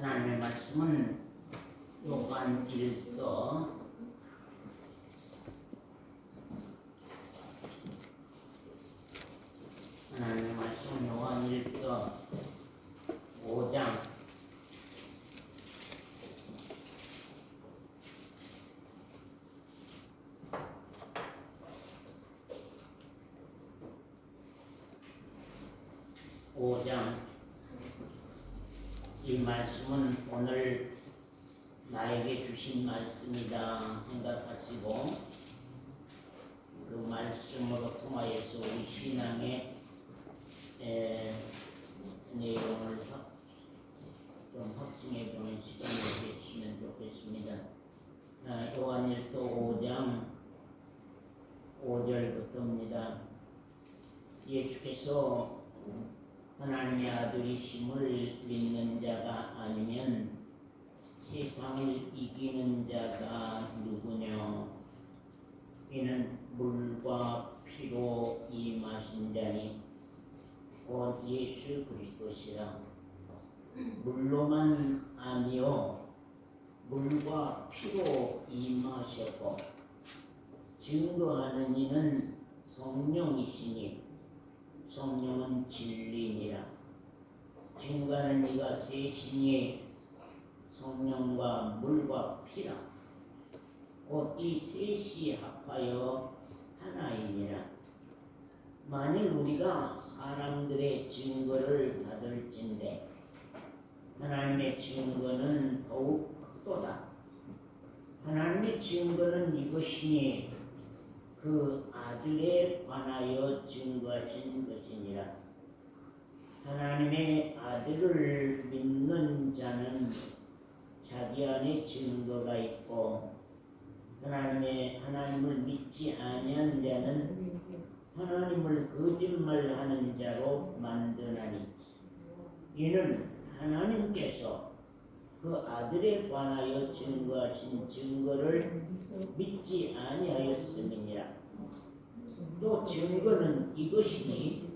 하나님의 말씀은 요한 1서 하나님의 말씀은 요한 1서 5장 5장 이 말씀은 오늘 나에게 주신 말씀이다 생각하시고 그 말씀으로 통하여서 우리 신앙의 내용을 좀 확증해 보는 시간이 되시면 좋겠습니다. 요한일서 5장 5절부터입니다. 예수께서 하나님의 아들이심을 믿는 자가 아니면 세상을 이기는 자가 누구냐? 이는 물과 피로 임하신 자니 곧 예수 그리스도시라. 물로만 아니요 물과 피로 임하셨고 증거하는 이는 성령이시니 성령은 진리니라. 증거하는 이가 셋이니 성령과 물과 피라. 곧 이 셋이 합하여 하나이니라. 만일 우리가 사람들의 증거를 받을진대 하나님의 증거는 더욱 크도다. 하나님의 증거는 이것이니 그 아들에 관하여 증거하신 것이니라. 하나님의 아들을 믿는 자는 자기 안에 증거가 있고 하나님을 믿지 아니하는 자는 하나님을 거짓말하는 자로 만드나니 이는 하나님께서 그 아들에 관하여 증거하신 증거를 믿지 아니하였음이니라. 또 증거는 이것이니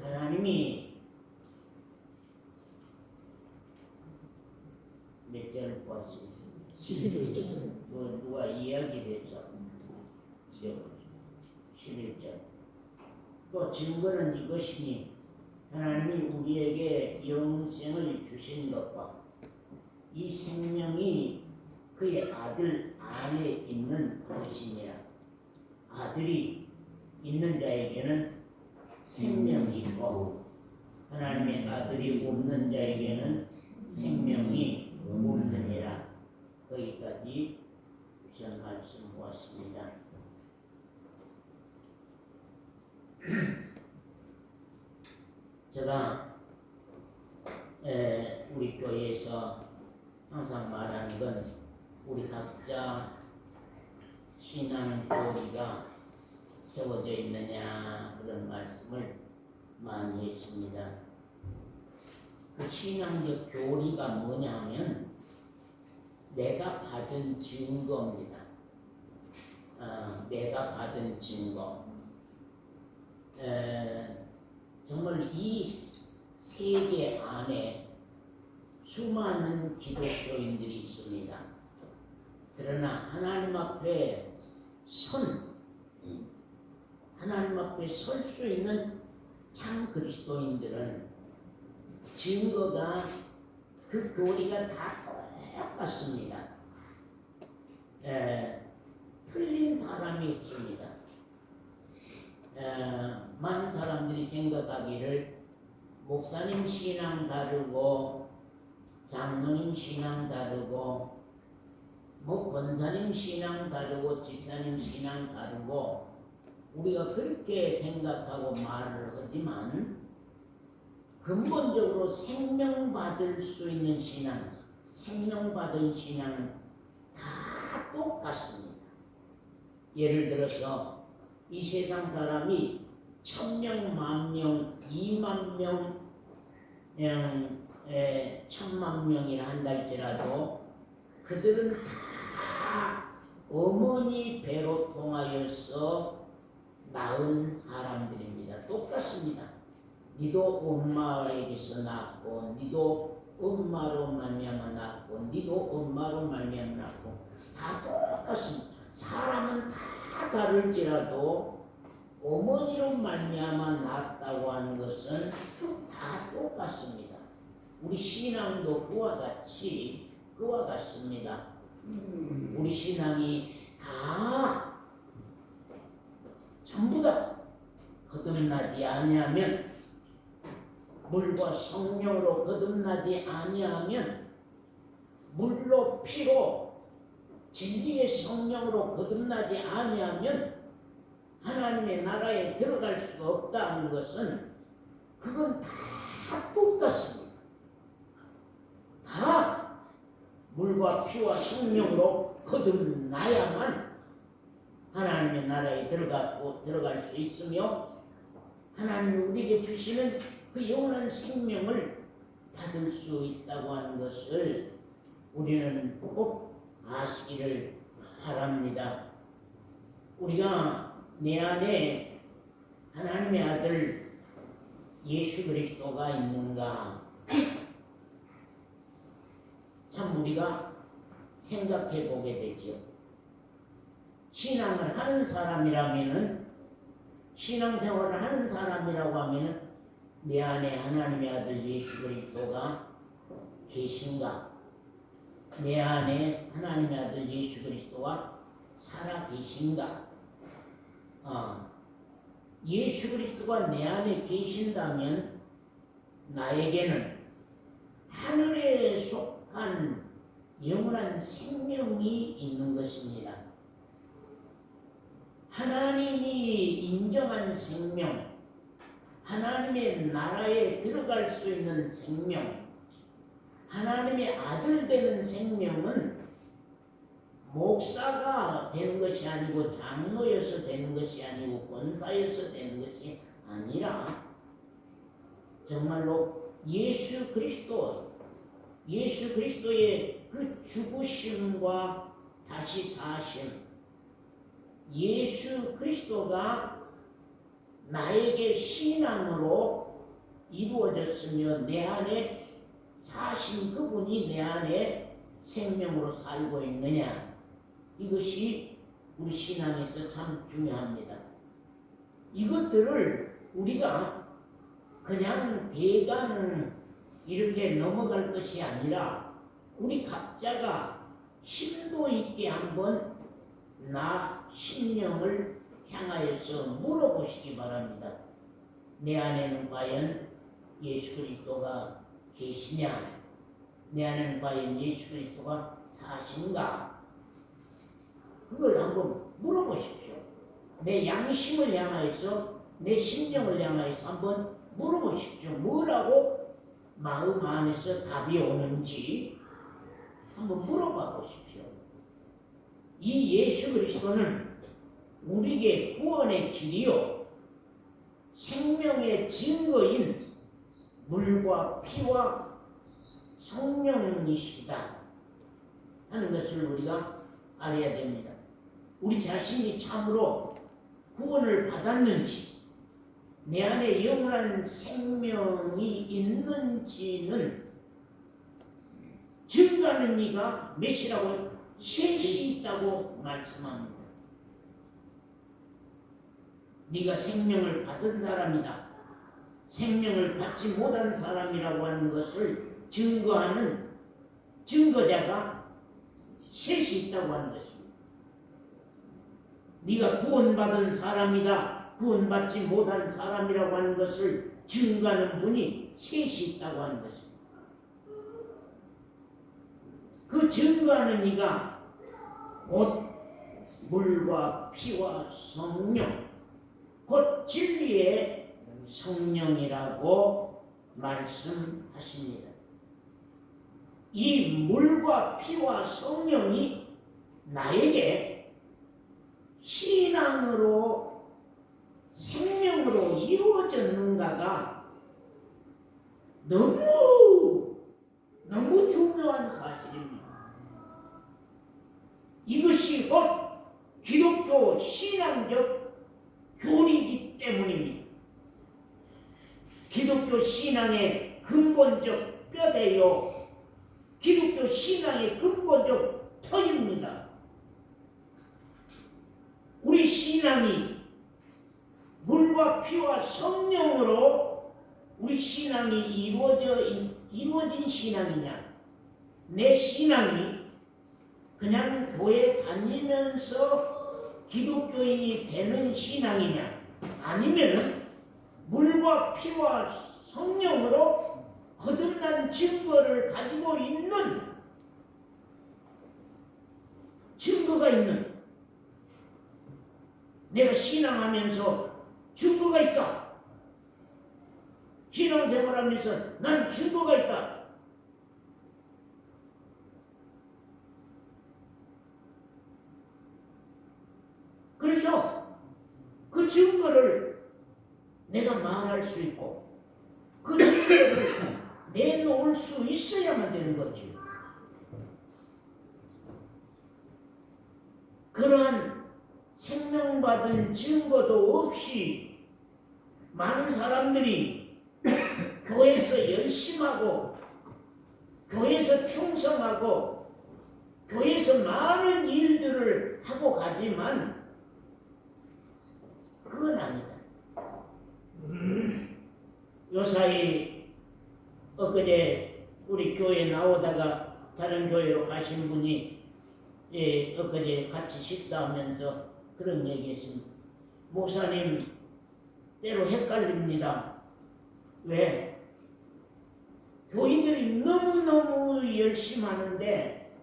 하나님이 몇 절을 보았습니다. 누가 이야기를 해서 11절. 또 증거는 이것이니 하나님이 우리에게 영생을 주신 것과 이 생명이 그의 아들 안에 있는 것이니라. 아들이 있는 자에게는 생명이 있고 하나님의 아들이 없는 자에게는 생명이 없느니라. 거기까지 우선 말씀 보았습니다. 제가 우리 교회에서 항상 말하는 건 우리 각자 신앙 교리가 세워져 있느냐 그런 말씀을 많이 했습니다. 그 신앙적 교리가 뭐냐 하면 내가 받은 증거입니다. 내가 받은 증거. 정말 이 세계 안에 수많은 기독교인들이 있습니다. 그러나 하나님 앞에 설 수 있는 참 그리스도인들은 증거가 그 교리가 다 똑같습니다. 틀린 사람이 없습니다. 많은 사람들이 생각하기를 목사님 신앙 다르고 장로님 신앙 다르고 권사님 신앙 다르고 집사님 신앙 다르고 우리가 그렇게 생각하고 말을 하지만 근본적으로 생명받을 수 있는 신앙, 생명받은 신앙은 다 똑같습니다. 예를 들어서 이 세상 사람이 1000명, 10,000명, 20,000명, 10,000,000명이라 한다 할지라도 그들은 다 어머니 배로 통하여서 낳은 사람들입니다. 똑같습니다. 니도 엄마에게서 낳고 니도 엄마로 말미암아 낳고 니도 엄마로 말미암아 낳고 다 똑같습니다. 사람은 다 다를지라도 어머니로 말미암아 낳았다고 하는 것은 다 똑같습니다. 우리 신앙도 그와 같습니다. 우리 신앙이 다 전부 다 거듭나지 아니하면, 물과 성령으로 거듭나지 아니하면, 물로 피로 진리의 성령으로 거듭나지 아니하면 하나님의 나라에 들어갈 수가 없다는 것은, 그건 다 똑같습니다. 다 물과 피와 성령으로 거듭나야만 하나님의 나라에 들어갈 수 있으며, 하나님이 우리에게 주시는 그 영원한 생명을 받을 수 있다고 하는 것을 우리는 꼭 아시기를 바랍니다. 우리가 내 안에 하나님의 아들 예수 그리스도가 있는가, 참 우리가 생각해 보게 되죠. 신앙을 하는 사람이라면은, 신앙생활을 하는 사람이라고 하면은 내 안에 하나님의 아들 예수 그리스도가 계신가? 내 안에 하나님의 아들 예수 그리스도가 살아 계신가? 예수 그리스도가 내 안에 계신다면 나에게는 하늘에 속한 영원한 생명이 있는 것입니다. 하나님이 인정한 생명, 하나님의 나라에 들어갈 수 있는 생명, 하나님의 아들 되는 생명은 목사가 되는 것이 아니고, 장로여서 되는 것이 아니고, 권사여서 되는 것이 아니라 정말로 예수 그리스도의 그 죽으심과 다시 사심, 예수 그리스도가 나에게 신앙으로 이루어졌으며 내 안에 사신 그분이 내 안에 생명으로 살고 있느냐, 이것이 우리 신앙에서 참 중요합니다. 이것들을 우리가 그냥 대강 이렇게 넘어갈 것이 아니라 우리 각자가 심도 있게 한번 나 심령을 향하여서 물어보시기 바랍니다. 내 안에는 과연 예수 그리스도가 계시냐? 내 안에는 과연 예수 그리스도가 사신가? 그걸 한번 물어보십시오. 내 양심을 향하여서, 내 심령을 향하여서 한번 물어보십시오. 뭐라고 마음 안에서 답이 오는지 한번 물어봐 보십시오. 이 예수 그리스도는 우리에게 구원의 길이요 생명의 증거인 물과 피와 성령이시다 하는 것을 우리가 알아야 됩니다. 우리 자신이 참으로 구원을 받았는지, 내 안에 영원한 생명이 있는지는 증거하는 이가 몇이라고? 셋이 있다고 말씀합니다. 네가 생명을 받은 사람이다, 생명을 받지 못한 사람이라고 하는 것을 증거하는 증거자가 셋이 있다고 하는 것입니다. 네가 구원받은 사람이다, 구원받지 못한 사람이라고 하는 것을 증거하는 분이 셋이 있다고 하는 것입니다. 그 증거하는 이가 곧 물과 피와 성령, 곧 진리의 성령이라고 말씀하십니다. 이 물과 피와 성령이 나에게 신앙으로, 생명으로 이루어졌는가가 너무 중요한 사실입니다. 이것이 곧 기독교 신앙적 교리이기 때문입니다. 기독교 신앙의 근본적 뼈대요 기독교 신앙의 근본적 터입니다. 우리 신앙이 물과 피와 성령으로 우리 신앙이 이루어진 신앙이냐, 내 신앙이 그냥 교회 다니면서 기독교인이 되는 신앙이냐, 아니면은 물과 피와 성령으로 거듭난 증거를 가지고 있는, 증거가 있는, 내가 신앙하면서 증거가 있다, 신앙생활하면서 난 증거가 있다, 그래서 그 증거를 내가 말할 수 있고 그 증거를 내놓을 수 있어야만 되는 거지. 그러한 생명받은 증거도 없이 많은 사람들이 교회에서 열심하고 교회에서 충성하고 교회에서 많은 일들을 하고 가지만 그건 아니다. 요사이 엊그제 우리 교회 나오다가 다른 교회로 가신 분이 엊그제 같이 식사하면서 그런 얘기했습니다. 목사님 때로 헷갈립니다. 왜? 교인들이 너무너무 열심히 하는데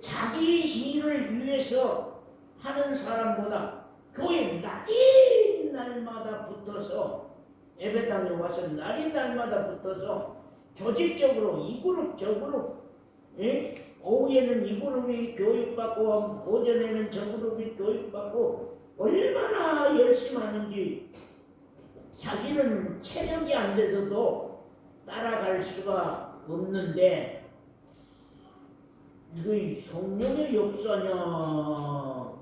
자기 일을 위해서 하는 사람보다 교회 날마다 붙어서 예배당에 와서 날마다 붙어서 조직적으로 이 그룹 저 그룹, 오후에는 이 그룹이 교육받고 오전에는 저 그룹이 교육받고 얼마나 열심히 하는지 자기는 체력이 안 돼서도 따라갈 수가 없는데 이게 성령의 역사냐,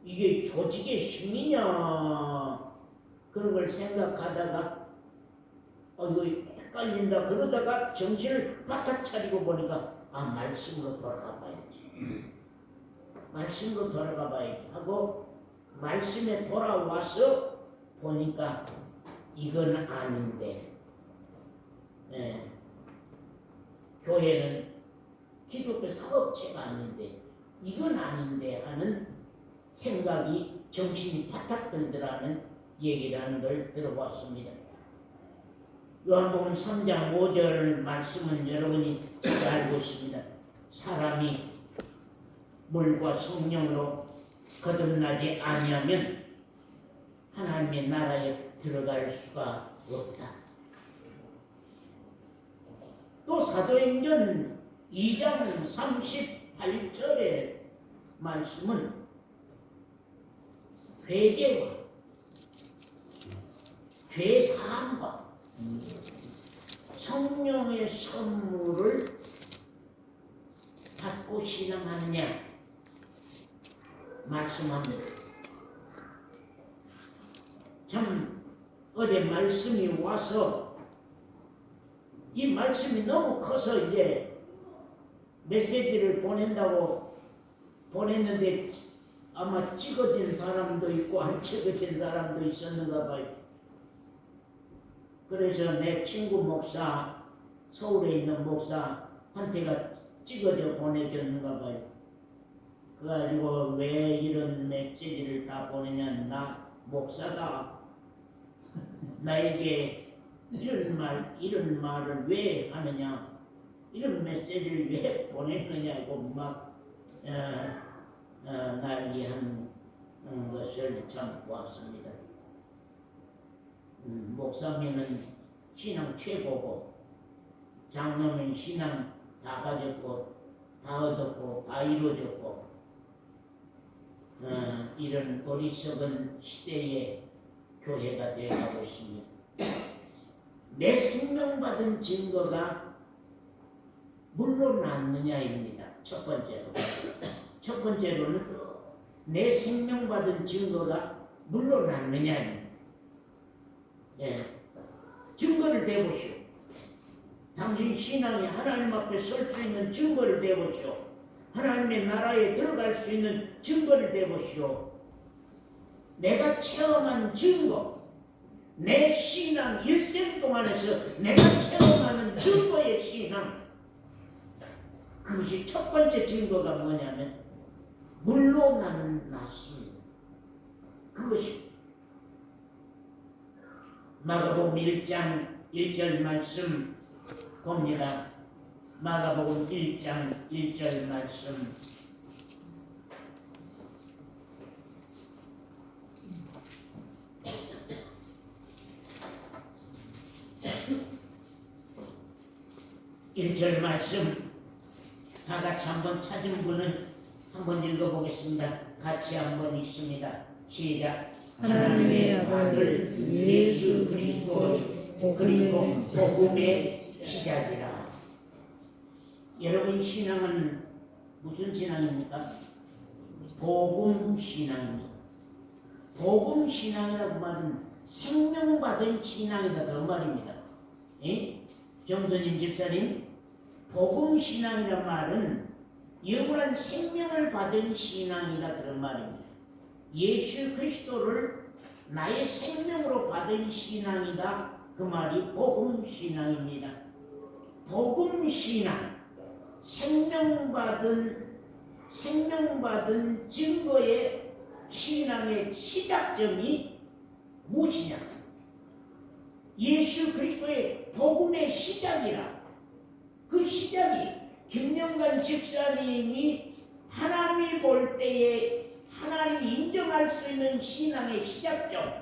이게 조직의 힘이냐, 그런 걸 생각하다가 이거 헷갈린다 그러다가 정신을 바짝 차리고 보니까 말씀으로 돌아가 봐야지, 말씀으로 돌아가 봐야지 하고 말씀에 돌아와서 보니까 이건 아닌데, 교회는 기독교 사업체가 아닌데 이건 아닌데 하는 생각이, 정신이 바짝 들더라는 얘기라는 걸 들어봤습니다. 요한복음 3장 5절 말씀은 여러분이 잘 알고 있습니다. 사람이 물과 성령으로 거듭나지 아니하면 하나님의 나라에 들어갈 수가 없다. 또 사도행전 2장 38절의 말씀은 회개와 죄사함과 성령의 선물을 받고 신앙하느냐 말씀합니다. 참 어제 말씀이 와서 이 말씀이 너무 커서 이제 메시지를 보낸다고 보냈는데 아마 찍어진 사람도 있고 안 찍어진 사람도 있었는가 봐요. 그래서 내 친구 목사, 서울에 있는 목사한테가 찍어져 보내줬는가 봐요. 그래가지고 왜 이런 메시지를 다 보내냐, 나 목사다, 나에게 이런 말을 왜 하느냐, 이런 메시지를 왜 보냈느냐고 막 난리한 것을 참 보았습니다. 목사님은 신앙 최고고 장로는 신앙 다 가졌고 다 얻었고 다 이루어졌고 이런 어리석은 시대의 교회가 되어가고 있습니다. 내 생명받은 증거가 물로 났느냐입니다. 첫 번째로는 내 생명받은 증거가 물로 났느냐입니다. 증거를 대보시오. 당신 당신 신앙이 하나님 앞에 설 수 있는 증거를 대보시오. 하나님의 나라에 들어갈 수 있는 증거를 대보시오. 내가 체험한 증거, 내 신앙 일생 동안에서 내가 체험하는 증거의 신앙, 그것이 첫 번째 증거가 뭐냐면 물로 나는 낫습니다. 그것이 마가복음 1장 1절 말씀 봅니다. 마가복음 1장 1절 말씀. 일절 말씀 다 같이 한번 찾은 분은 한번 읽어보겠습니다. 같이 한번 읽습니다. 시작. 하나님의 아들 예수 그리스도 그리고 복음의 시작이라. 여러분 신앙은 무슨 신앙입니까? 복음 신앙입니다. 복음 신앙이라고 말은 생명받은 신앙이다 그 말입니다. 예? 정선임 집사님, 복음 신앙이란 말은 영원한 생명을 받은 신앙이다 그런 말입니다. 예수 그리스도를 나의 생명으로 받은 신앙이다 그 말이 복음 신앙입니다. 복음 신앙, 생명받은 증거의 신앙의 시작점이 무엇이냐? 예수 그리스도의 복음의 시작이라. 그 시작이 김영관 집사님이 하나님이 볼 때에 하나님이 인정할 수 있는 신앙의 시작점.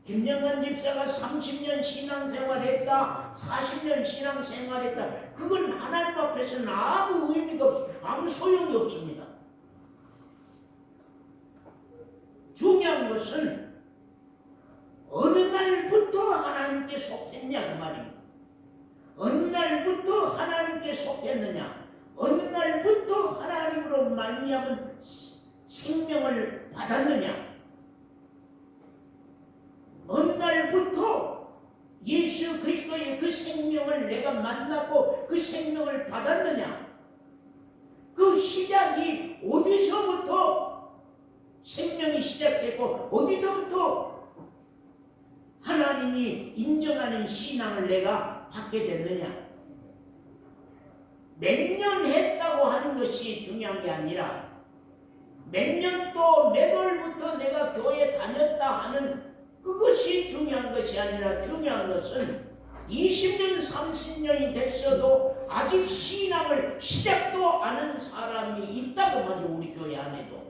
김영관 집사가 30년 신앙생활했다, 40년 신앙생활했다. 그건 하나님 앞에서는 아무 의미가 없습니다. 아무 소용이 없습니다. 중요한 것은 어느 날부터 하나님께 속했냐 그 말입니다. 어느 날부터 하나님께 속했느냐, 어느 날부터 하나님으로 말미암은 생명을 받았느냐, 어느 날부터 예수 그리스도의 그 생명을 내가 만났고 그 생명을 받았느냐, 그 시작이 어디서부터 생명이 시작됐고 어디서부터 하나님이 인정하는 신앙을 내가 받게 됐느냐. 몇 년 했다고 하는 것이 중요한 게 아니라 몇 년도 몇 월부터 내가 교회 다녔다 하는 그것이 중요한 것이 아니라 중요한 것은 20년 30년이 됐어도 아직 신앙을 시작도 안 한 사람이 있다고 말이죠. 우리 교회 안에도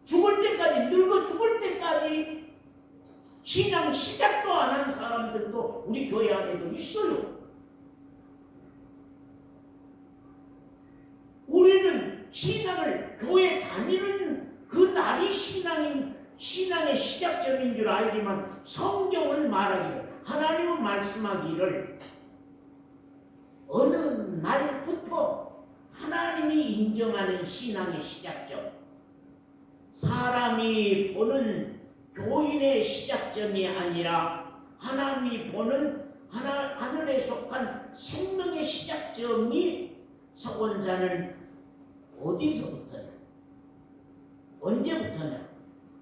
죽을 때까지, 늙어 죽을 때까지 신앙 시작도 안 한 사람들도 우리 교회 안에도 있어요. 우리는 신앙을 교회 다니는 그 날이 신앙의 시작점인 줄 알지만 성경은 말하기를, 하나님은 말씀하기를 어느 날부터 하나님이 인정하는 신앙의 시작점, 사람이 보는 교인의 시작점이 아니라 하나님이 보는 하늘에 속한 생명의 시작점이 서원사는 어디서부터냐, 언제부터냐,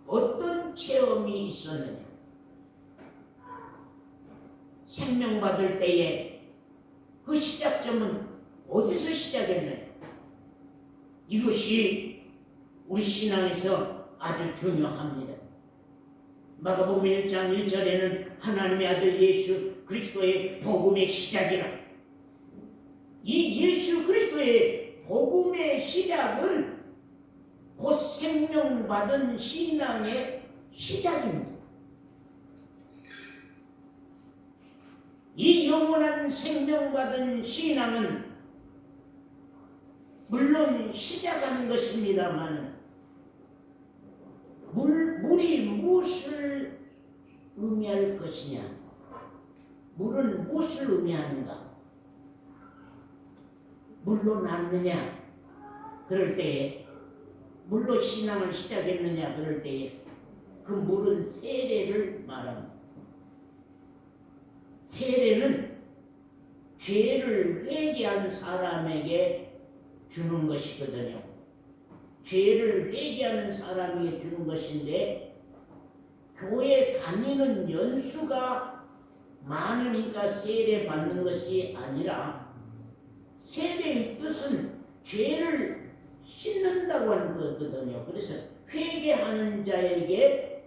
어떤 체험이 있었느냐. 생명 받을 때에 그 시작점은 어디서 시작했느냐. 이것이 우리 신앙에서 아주 중요합니다. 마가복음 1장 1절에는 하나님의 아들 예수 그리스도의 복음의 시작이라. 이 예수 그리스도의 복음의 시작은 곧 생명받은 신앙의 시작입니다. 이 영원한 생명받은 신앙은 물론 시작하는 것입니다만 물이 무엇을 의미할 것이냐, 물은 무엇을 의미하는가. 물로 낳느냐 그럴 때에, 물로 신앙을 시작했느냐 그럴 때에 그 물은 세례를 말합니다. 세례는 죄를 회개한 사람에게 주는 것이거든요. 죄를 회개하는 사람에게 주는 것인데, 교회 다니는 연수가 많으니까 세례 받는 것이 아니라, 세례의 뜻은 죄를 씻는다고 하는 거거든요. 그래서 회개하는 자에게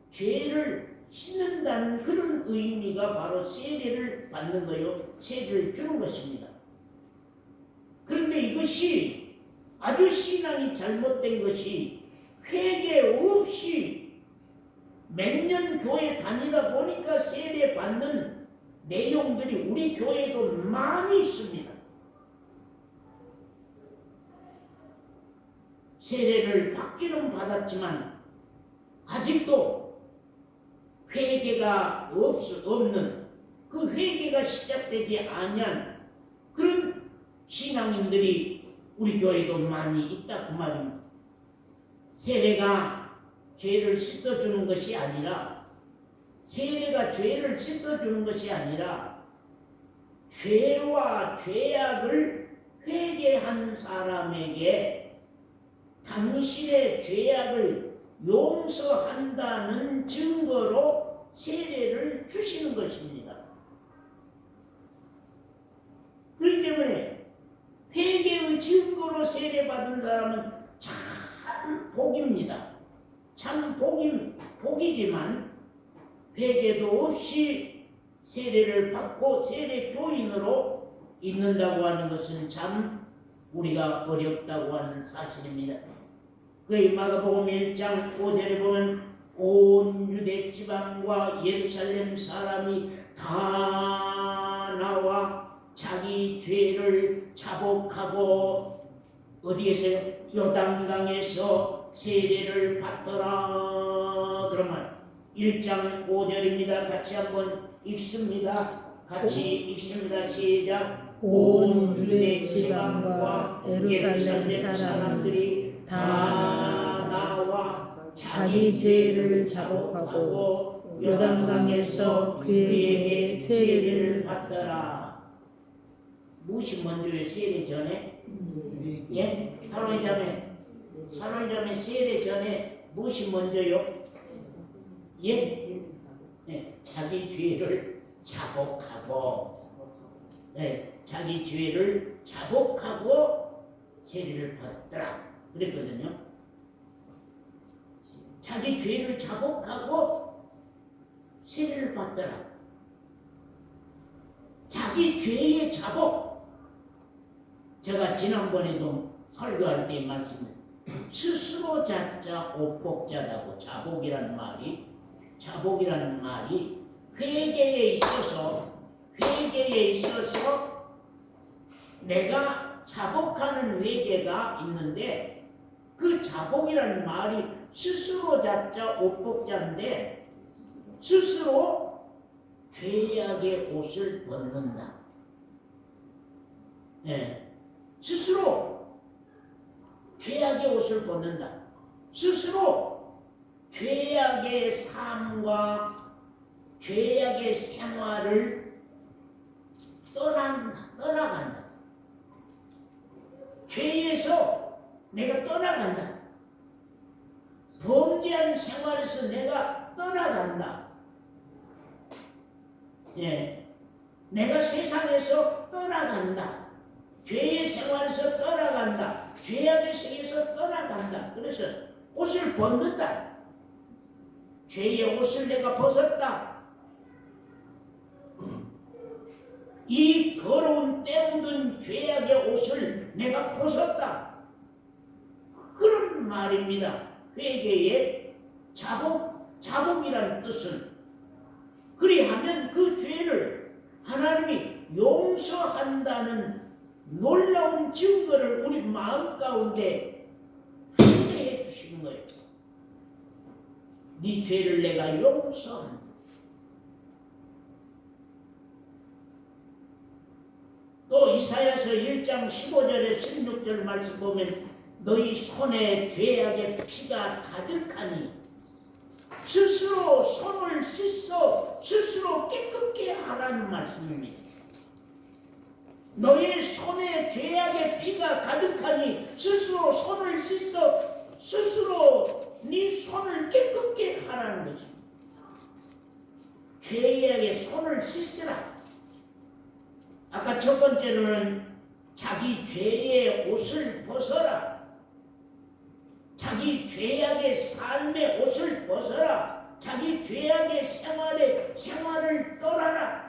죄를 씻는다는 그런 의미가 바로 세례를 받는 거요, 세례를 주는 것입니다. 그런데 이것이 아주 신앙이 잘못된 것이, 회개 없이 몇 년 교회 다니다 보니까 세례 받는 내용들이 우리 교회도 많이 있습니다. 세례를 받기는 받았지만 아직도 회개가 없는, 그 회개가 시작되지 아니한 그런 신앙인들이 우리 교회도 많이 있다 그 말입니다. 세례가 죄를 씻어주는 것이 아니라, 세례가 죄를 씻어주는 것이 아니라 죄와 죄악을 회개한 사람에게 당신의 죄악을 용서한다는 증거로 세례를 주시는 것입니다. 그렇기 때문에 회개의 증거로 세례받은 사람은 참 복입니다. 참 복이지만 회개도 없이 세례를 받고 세례 교인으로 있는다고 하는 것은 참 우리가 어렵다고 하는 사실입니다. 그 마가복음 1장 5절에 보면 온 유대 지방과 예루살렘 사람이 다 나와 자기 죄를 자복하고 어디에서요? 요단강에서 세례를 받더라. 그런 말 1장 5절입니다. 같이 한번 읽습니다. 같이 읽습니다. 시작. 온 유대 지방과 예루살렘 사람들이 다 나와 자기 죄를 자복하고 요단강에서 그에게 세례를 받더라. 무엇이 먼저요? 세례 전에? 예? 사로잡에 세례 전에 무엇이 먼저요? 예? 네, 자기 죄를 자복하고, 네, 자기 죄를 자복하고 세례를 받더라 그랬거든요. 자기 죄를 자복하고 세례를 받더라. 자기 죄의 자복. 제가 지난번에도 설교할 때 말씀드렸습니다. 스스로 자자 옷복자다고. 자복이라는 말이 회개에 있어서 내가 자복하는 회개가 있는데, 그 자복이라는 말이 스스로 자자 옷복자인데, 스스로 죄악의 옷을 벗는다. 네. 스스로 죄악의 옷을 벗는다. 스스로 죄악의 삶과 죄악의 생활을 떠나간다. 죄에서 내가 떠나간다. 범죄한 생활에서 내가 떠나간다. 예, 내가 세상에서 떠나간다. 죄의 생활에서 떠나간다. 죄악의 세계에서 떠나간다. 그래서 옷을 벗는다. 죄의 옷을 내가 벗었다. 이 더러운 때 묻은 죄악의 옷을 내가 벗었다. 그런 말입니다. 회개의 자복이라는 뜻은. 그리하면 그 죄를 하나님이 용서한다는 놀라운 증거를 우리 마음 가운데 확인해 주시는 거예요. 네 죄를 내가 용서한다. 또 이사야서 1장 15절에 16절 말씀 보면 너희 손에 죄악의 피가 가득하니 스스로 손을 씻어 스스로 깨끗게 하라 하라는 말씀입니다. 너의 손에 죄악의 피가 가득하니 스스로 손을 씻어 스스로 네 손을 깨끗게 하라는 것입니다. 죄악의 손을 씻으라. 아까 첫 번째로는 자기 죄의 옷을 벗어라. 자기 죄악의 삶의 옷을 벗어라. 자기 죄악의 생활을 떠나라.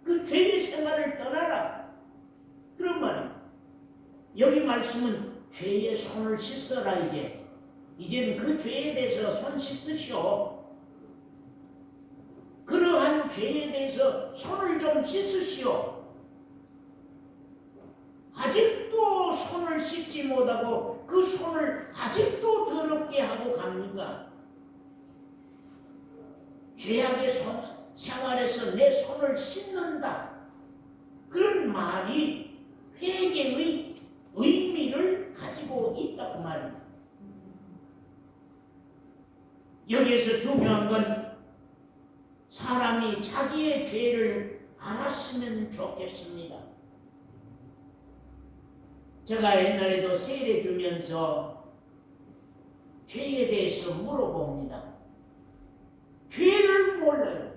그 죄의 생활을 떠나라. 그런 말이에요. 여기 말씀은 죄의 손을 씻어라. 이제는 그 죄에 대해서 손 씻으시오. 그러한 죄에 대해서 손을 좀 씻으시오. 아직도 손을 씻지 못하고 그 손을 아직도 더럽게 하고 갑니까? 죄악의 생활에서 내 손을 씻는다. 그런 말이 회개의 의미를 가지고 있다 그 말입니다. 여기에서 중요한 건 사람이 자기의 죄를 알았으면 좋겠습니다. 제가 옛날에도 세례 주면서 죄에 대해서 물어봅니다. 죄를 몰라요.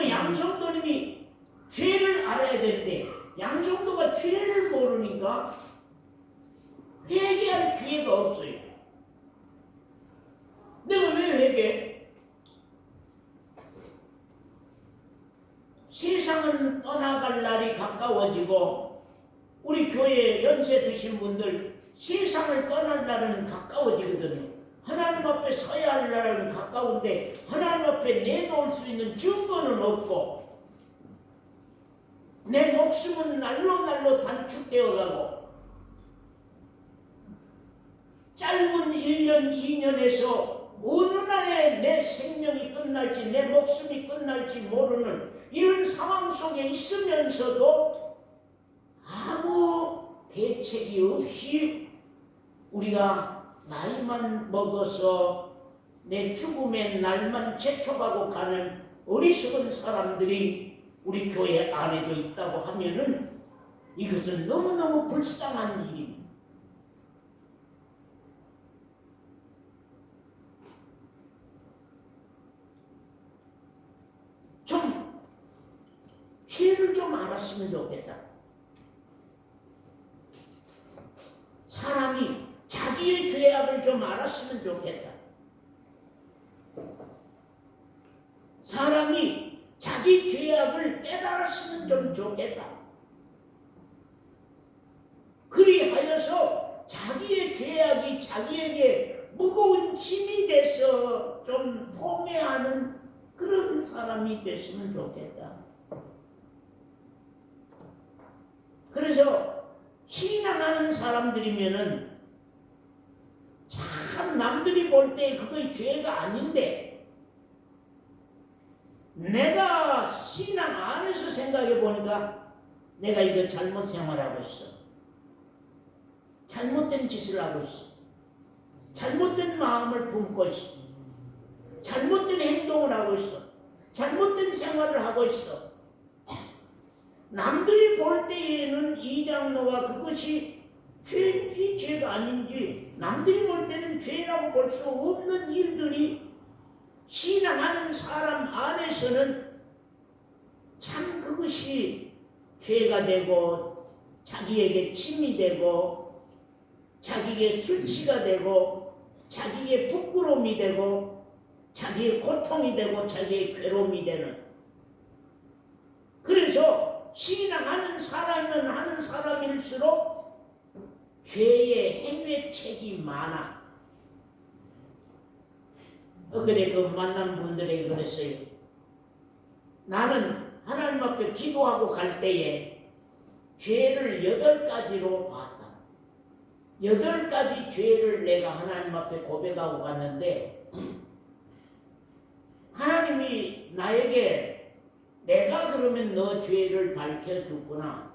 양성도님이 죄를 알아야 되는데 양성도가 죄를 모르니까 회개할 기회가 없어요. 내가 왜 회개해? 세상은 떠나갈 날이 가까워지고 우리 교회 연세 드신 분들 세상을 떠날 날은 가까워지거든요. 하나님 앞에 서야 할 날은 가까운데 하나님 앞에 내놓을 수 있는 증거는 없고 내 목숨은 날로 단축되어 가고 짧은 1년, 2년에서 어느 날에 내 생명이 끝날지 내 목숨이 끝날지 모르는 이런 상황 속에 있으면서도 아무 대책이 없이 우리가 나이만 먹어서 내 죽음의 날만 재촉하고 가는 어리석은 사람들이 우리 교회 안에도 있다고 하면은 이것은 너무너무 불쌍한 일입니다. 좀 죄를 좀 알았으면 좋겠다. 사람이 자기의 죄악을 좀 알았으면 좋겠다. 사람이 자기 죄악을 깨달았으면 좀 좋겠다. 그리하여서 자기의 죄악이 자기에게 무거운 짐이 돼서 좀 통해하는 그런 사람이 됐으면 좋겠다. 그래서 신앙하는 사람들이면은 참 남들이 볼 때 그거 죄가 아닌데 내가 신앙 안에서 생각해 보니까 내가 이거 잘못 생활하고 있어. 잘못된 짓을 하고 있어. 잘못된 마음을 품고 있어. 잘못된 행동을 하고 있어. 잘못된 생활을 하고 있어. 남들이 볼 때에는 이 장로가 그것이 죄인지 죄가 아닌지 남들이 볼 때는 죄라고 볼 수 없는 일들이 신앙하는 사람 안에서는 참 그것이 죄가 되고 자기에게 침이 되고 자기에게 수치가 되고 자기의 부끄러움이 되고 자기의 고통이 되고 자기의 괴로움이 되는 그래서 신앙하는 사람은 하는 사람일수록 죄의 행위책이 많아. 그래 그 만난 분들에게 그랬어요. 나는 하나님 앞에 기도하고 갈 때에 죄를 8가지로 봤다. 8가지 죄를 내가 하나님 앞에 고백하고 갔는데 하나님이 나에게 내가 그러면 너 죄를 밝혀주구나.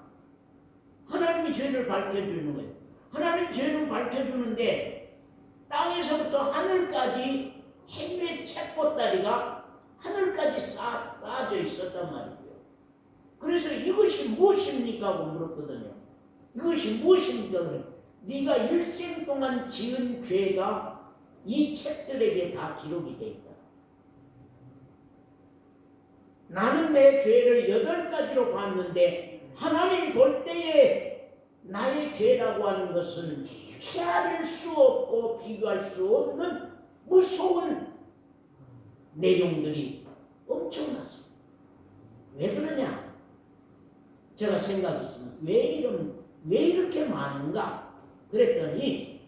하나님이 죄를 밝혀주는 거예요. 하나님 죄를 밝혀주는데 땅에서부터 하늘까지 행위의 책보따리가 하늘까지 쌓아져 있었단 말이죠. 그래서 이것이 무엇입니까? 하고 물었거든요. 이것이 무엇입니까? 네가 일생 동안 지은 죄가 이 책들에게 다 기록이 돼 있다. 나는 내 죄를 8가지로 봤는데 하나님 볼 때에 나의 죄라고 하는 것은 헤아릴 수 없고 비교할 수 없는 무서운 내용들이 엄청났어요. 왜 그러냐? 제가 생각했습니다. 왜 이렇게 많은가? 그랬더니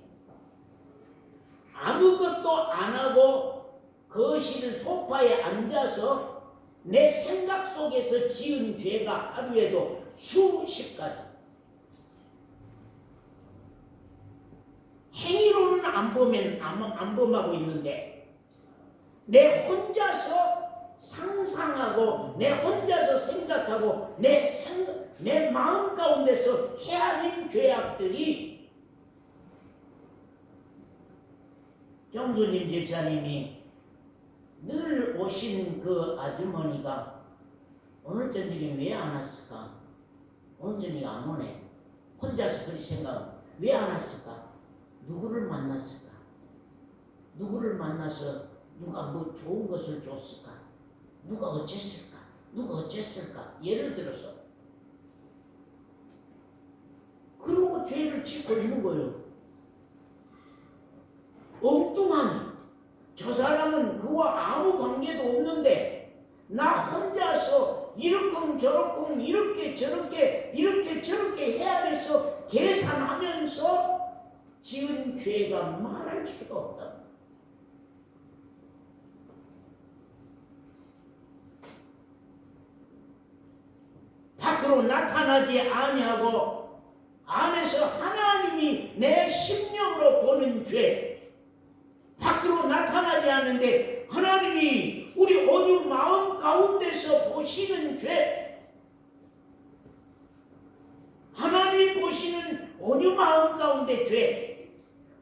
아무것도 안 하고 거실 소파에 앉아서 내 생각 속에서 지은 죄가 하루에도 수십 가지. 행위로는 안 범하고 있는데 내 혼자서 상상하고 내 혼자서 생각하고 내 마음 가운데서 헤아린 죄악들이 정수님 집사님이 늘 오신 그 아주머니가 오늘 저녁에 왜 안 왔을까? 오늘 저녁에 안 오네. 혼자서 그리 생각. 왜 안 왔을까? 누구를 만났을까? 누구를 만나서 누가 뭐 좋은 것을 줬을까? 누가 어쨌을까? 누가 어쨌을까? 예를 들어서 그러고 죄를 짓고 있는 거예요. 엉뚱한 저 사람은 그와 아무 관계도 없는데 나 혼자서 이렇쿵저렇쿵 이렇게 저렇게 헤아려서 계산하면서 지은 죄가 말할 수가 없다. 밖으로 나타나지 아니하고 안에서 하나님이 내 심령으로 보는 죄, 밖으로 나타나지 않는데 하나님이 우리 온유 마음 가운데서 보시는 죄, 하나님이 보시는 온유 마음 가운데 죄,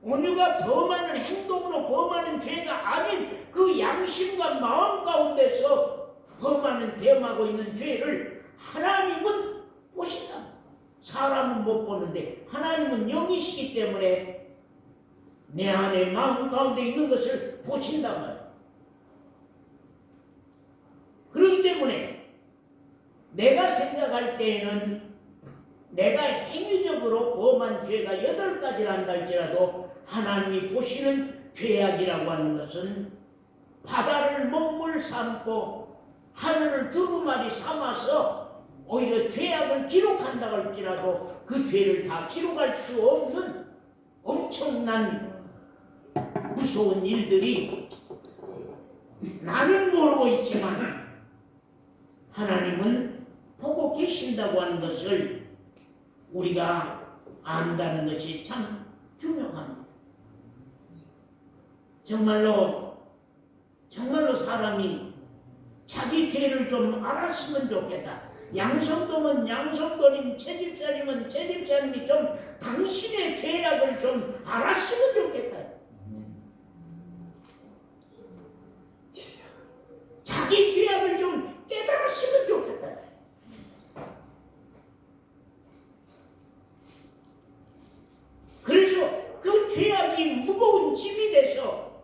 온유가 범하는 행동으로 범하는 죄가 아닌 그 양심과 마음 가운데서 범하고 있는 죄를 하나님은 보신다. 사람은 못 보는데 하나님은 영이시기 때문에 내 안에 마음 가운데 있는 것을 보신단 말이에요. 그렇기 때문에 내가 생각할 때에는 내가 행위적으로 범한 죄가 8가지란다 할지라도 하나님이 보시는 죄악이라고 하는 것은 바다를 먹물 삼고 하늘을 두루마리 삼아서 오히려 죄악을 기록한다고 할지라도 그 죄를 다 기록할 수 없는 엄청난 무서운 일들이 나는 모르고 있지만 하나님은 보고 계신다고 하는 것을 우리가 안다는 것이 참 중요합니다. 정말로 사람이 자기 죄를 좀 알았으면 좋겠다. 양성도면 양성도님, 채집사님은 채집사님이 좀 당신의 죄악을 좀 알았으면 좋겠다. 자기 죄악을 좀 깨달았으면 좋겠다. 그래서 그 죄악이 무거운 짐이 돼서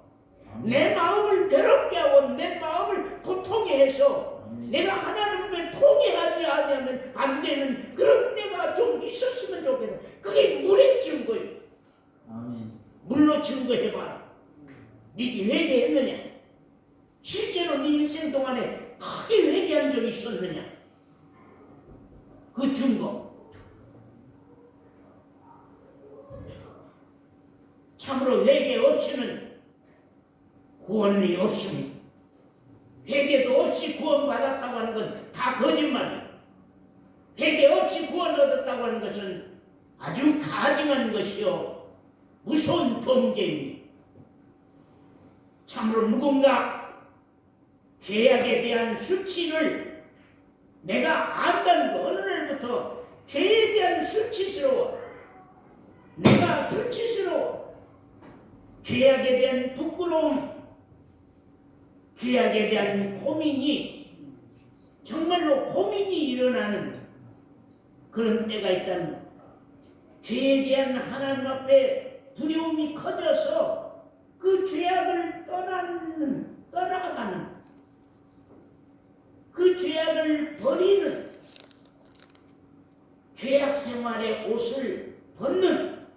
내 마음을 괴롭게 하고 내 마음을 고통해 해서 내가 하나님을 통해하지 않으면 안 되는 그런 때가 좀 있었으면 좋겠다. 그게 물에 증거예요. 물로 증거해봐라. 네가 회개했느냐? 실제로 네 인생 동안에 크게 회개한 적이 있었느냐? 그 증거. 참으로 회개 없이는 구원이 없습니다. 회개도 없이 구원받았다고 하는 건 다 거짓말이에요. 회개 없이 구원 얻었다고 하는 것은 아주 가증한 것이요 무서운 범죄입니다. 참으로 누군가 죄악에 대한 수치를 내가 안다는 거, 어느 날부터 죄에 대한 수치스러워, 내가 수치스러워, 죄악에 대한 부끄러움, 죄악에 대한 고민이 정말로 고민이 일어나는 그런 때가 있다는 것. 죄에 대한 하나님 앞에 두려움이 커져서 그 죄악을 떠나가는 그 죄악을 버리는 죄악 생활의 옷을 벗는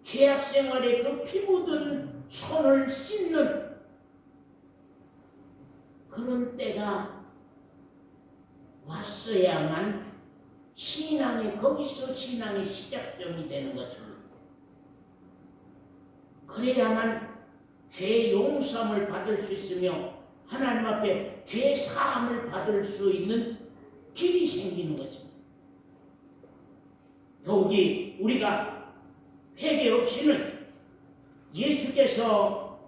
죄악 생활에 그 피 묻은 손을 씻는 그런 때가 왔어야만 거기서 신앙의 시작점이 되는 것입니다. 그래야만 죄 용서함을 받을 수 있으며 하나님 앞에 죄 사함을 받을 수 있는 길이 생기는 것입니다. 더욱이 우리가 회개 없이는 예수께서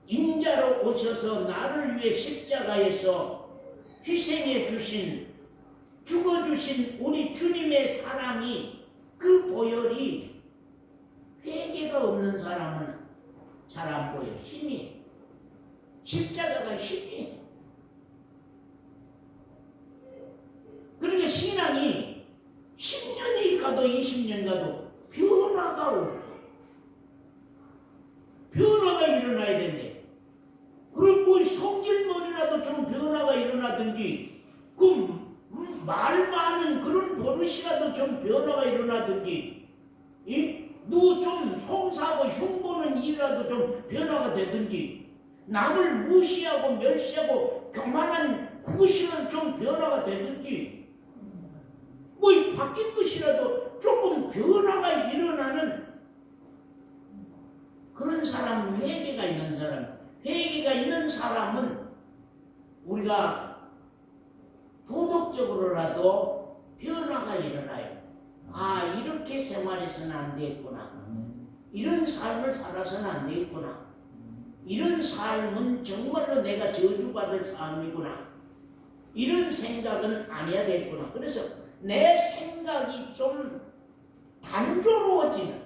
인자로 오셔서 나를 위해 십자가에서 희생해 주신 죽어주신 우리 주님의 사랑이 그 보혈이 회개가 없는 사람은 잘 안 보여. 힘이 십자가가 힘이. 그러니까 신앙이 10년이 가도 20년 가도 변화가 없어. 변화가 일어나야 된대. 그럼 뭐 성질머리라도 좀 변화가 일어나든지 그 말 많은 그런 버릇이라도 좀 변화가 일어나든지 누구 좀 송사하고 흉보는 일이라도 좀 변화가 되든지 남을 무시하고 멸시하고 교만한 그것이라도 좀 변화가 되든지 뭐 바뀔 것이라도 조금 변화가 일어나는 그런 사람, 회개가 있는 사람. 회개가 있는 사람은 우리가 도덕적으로라도 변화가 일어나요. 아, 이렇게 생활해서는 안 되겠구나. 이런 삶을 살아서는 안 되겠구나. 이런 삶은 정말로 내가 저주받을 삶이구나. 이런 생각은 안 해야 되겠구나. 그래서 내 생각이 좀 단조로워지는,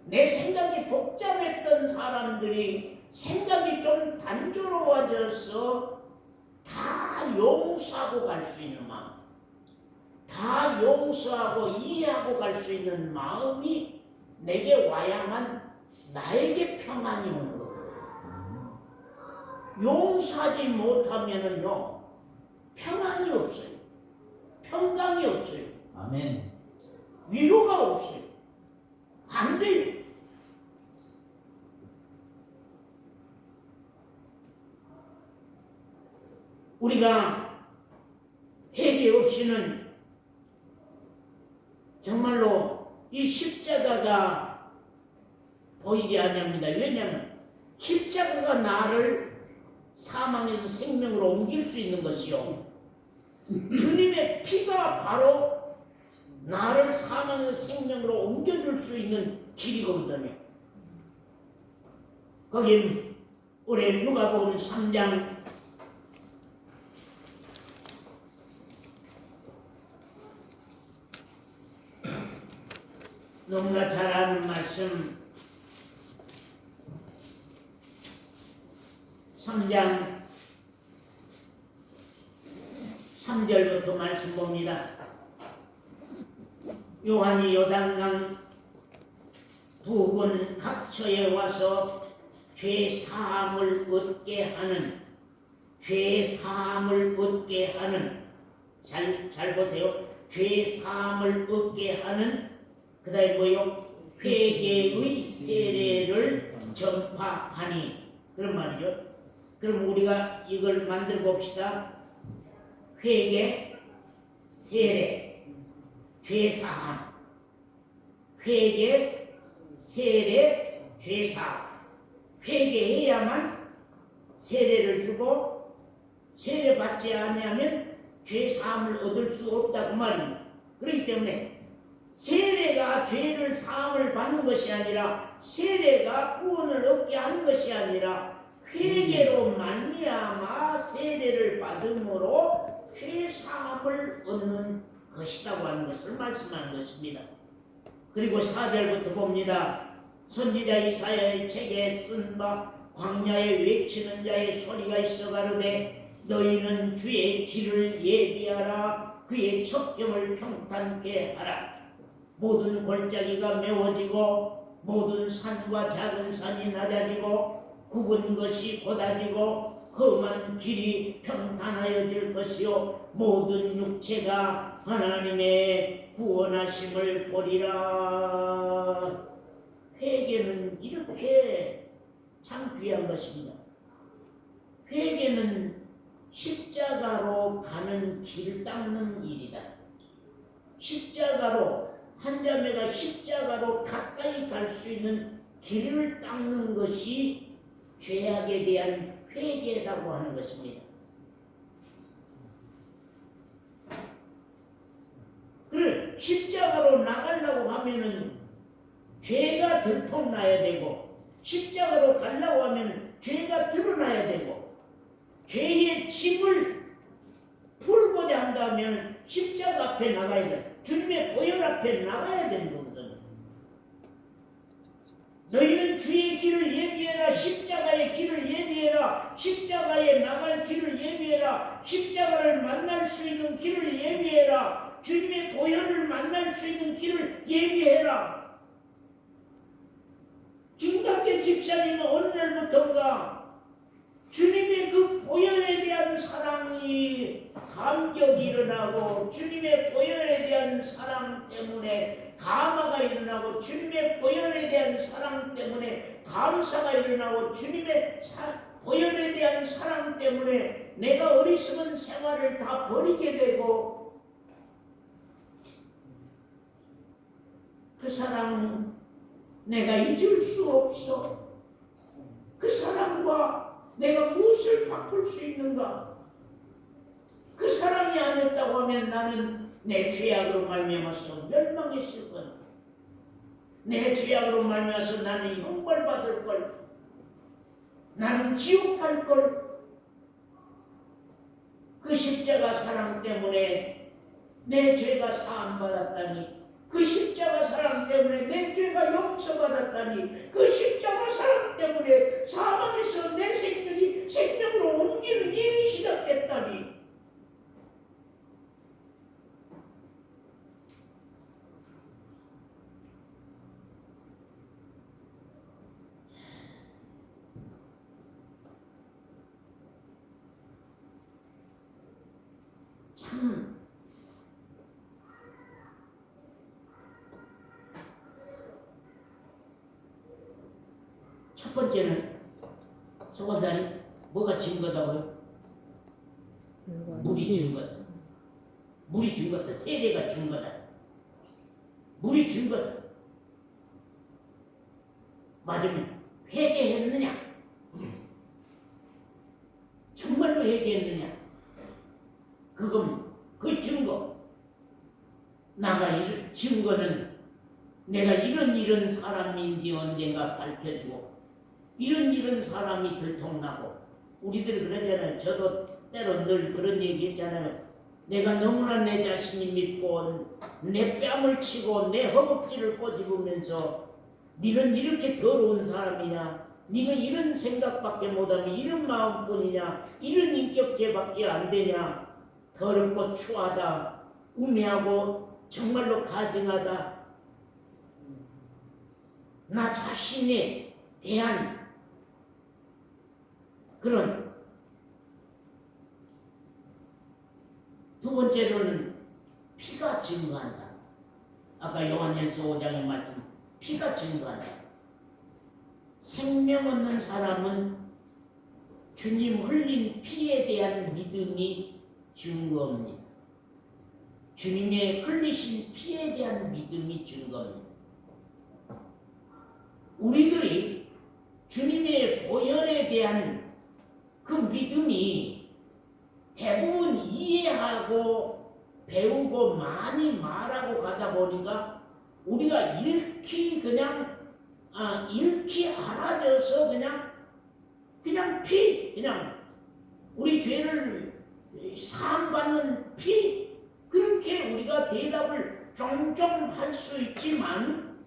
내 생각이 복잡했던 사람들이 생각이 좀 단조로워져서 다 용서하고 갈 수 있는 마음, 다 용서하고 이해하고 갈 수 있는 마음이 내게 와야만 나에게 평안이 오는 거예요. 용서하지 못하면은요 평안이 없어요. 평강이 없어요. 아멘. 위로가 없어요. 안 돼요. 우리가 회개 없이는 정말로 이 십자가가 보이지 않습니다. 왜냐하면 십자가가 나를 사망에서 생명으로 옮길 수 있는 것이요. 주님의 피가 바로 나를 사망에서 생명으로 옮겨줄 수 있는 길이거든요. 거긴 올해 누가복음 3장 너무나 잘 아는 말씀 3장 3절부터 말씀 봅니다. 요한이 요단강 부근 각처에 와서 죄 사함을 얻게 하는 잘 보세요. 죄 사함을 얻게 하는 그 다음에 뭐요? 회개의 세례를 전파하니 그런 말이죠. 그럼 우리가 이걸 만들어 봅시다. 회개, 세례, 죄사함. 회개, 세례, 죄사함. 회개해야만 세례를 주고 세례 받지 않으면 죄사함을 얻을 수 없다고 말입니다. 그렇기 때문에 세례가 죄를 사함을 받는 것이 아니라 세례가 구원을 얻게 하는 것이 아니라 회개로 말미암아 세례를 받음으로 죄 사함을 얻는 것이라고 하는 것을 말씀하는 것입니다. 그리고 4절부터 봅니다. 선지자 이사야의 책에 쓴 바 광야에 외치는 자의 소리가 있어 가로되 너희는 주의 길을 예비하라. 그의 첩경을 평탄케 하라. 모든 골짜기가 메워지고 모든 산과 작은 산이 낮아지고 굽은 것이 곧아지고 험한 길이 평탄하여질 것이요 모든 육체가 하나님의 구원하심을 보리라. 회개는 이렇게 참 귀한 것입니다. 회개는 십자가로 가는 길을 닦는 일이다. 십자가로 한 자매가 십자가로 가까이 갈 수 있는 길을 닦는 것이 죄악에 대한 회개라고 하는 것입니다. 그래 십자가로 나가려고 하면은 죄가 들통나야 되고 십자가로 가려고 하면 죄가 드러나야 되고 죄의 짐을 풀고자 한다면 십자가 앞에 나가야 돼. 주님의 보혈 앞에 나가야 되는 거거든. 너희는 주의 길을 예비해라. 십자가의 길을 예비해라. 십자가에 나갈 길을 예비해라. 십자가를 만날 수 있는 길을 예비해라. 주님의 보혈을 만날 수 있는 길을 예비해라. 김갑계 집사님은 어느 날부터인가 주님의 그 보혈에 대한 사랑이 감격이 일어나고 주님의 보혈에 대한 사랑 때문에 감화가 일어나고 주님의 보혈에 대한 사랑 때문에 감사가 일어나고 주님의 보혈에 대한 사랑 때문에 내가 어리석은 생활을 다 버리게 되고 그 사랑은 내가 잊을 수 없어. 그 사랑과 내가 무엇을 바꿀 수 있는가? 그 사랑이 아니었다고 하면 나는 내 죄악으로 말미암아서 멸망했을 거야. 내 죄악으로 말미암아서 나는 형벌받을 걸. 나는 지옥 갈 걸. 그 십자가 사랑 때문에 내 죄가 사함받았다니, 그 십자가 사랑 때문에 내 죄가 용서받았다니, 그 십자가 사랑 때문에 사망에서 내 생명이 생명으로 옮기는 일이 시작됐다니. 참 첫 번째는 서원사님 뭐가 증거다고요? 물이 증거다. 물이 증거다. 세례가 증거다. 물이 증거다. 맞으면 회개했느냐? 정말로 회개했느냐? 그건 그 증거. 나가 이런 증거는 내가 이런 사람인지 언젠가 밝혀지고 이런 사람이 들통나고. 우리들 그러잖아요. 저도 때로 늘 그런 얘기 했잖아요. 내가 너무나 내 자신이 믿고 내 뺨을 치고 내 허벅지를 꼬집으면서 니는 이렇게 더러운 사람이냐, 니는 이런 생각밖에 못하면 이런 마음뿐이냐, 이런 인격체밖에 안 되냐, 더럽고 추하다, 우매하고 정말로 가증하다. 나 자신에 대한 그런. 두 번째로는 피가 증거한다. 아까 요한일서 5장의 말씀, 피가 증거한다. 생명 없는 사람은 주님 흘린 피에 대한 믿음이 증거입니다. 주님의 흘리신 피에 대한 믿음이 증거입니다. 우리들이 주님의 보혈에 대한 그 믿음이 대부분 이해하고 배우고 많이 말하고 가다 보니까 우리가 읽히 알아져서 그냥 피, 그냥 우리 죄를 사함받는 피, 그렇게 우리가 대답을 종종 할 수 있지만,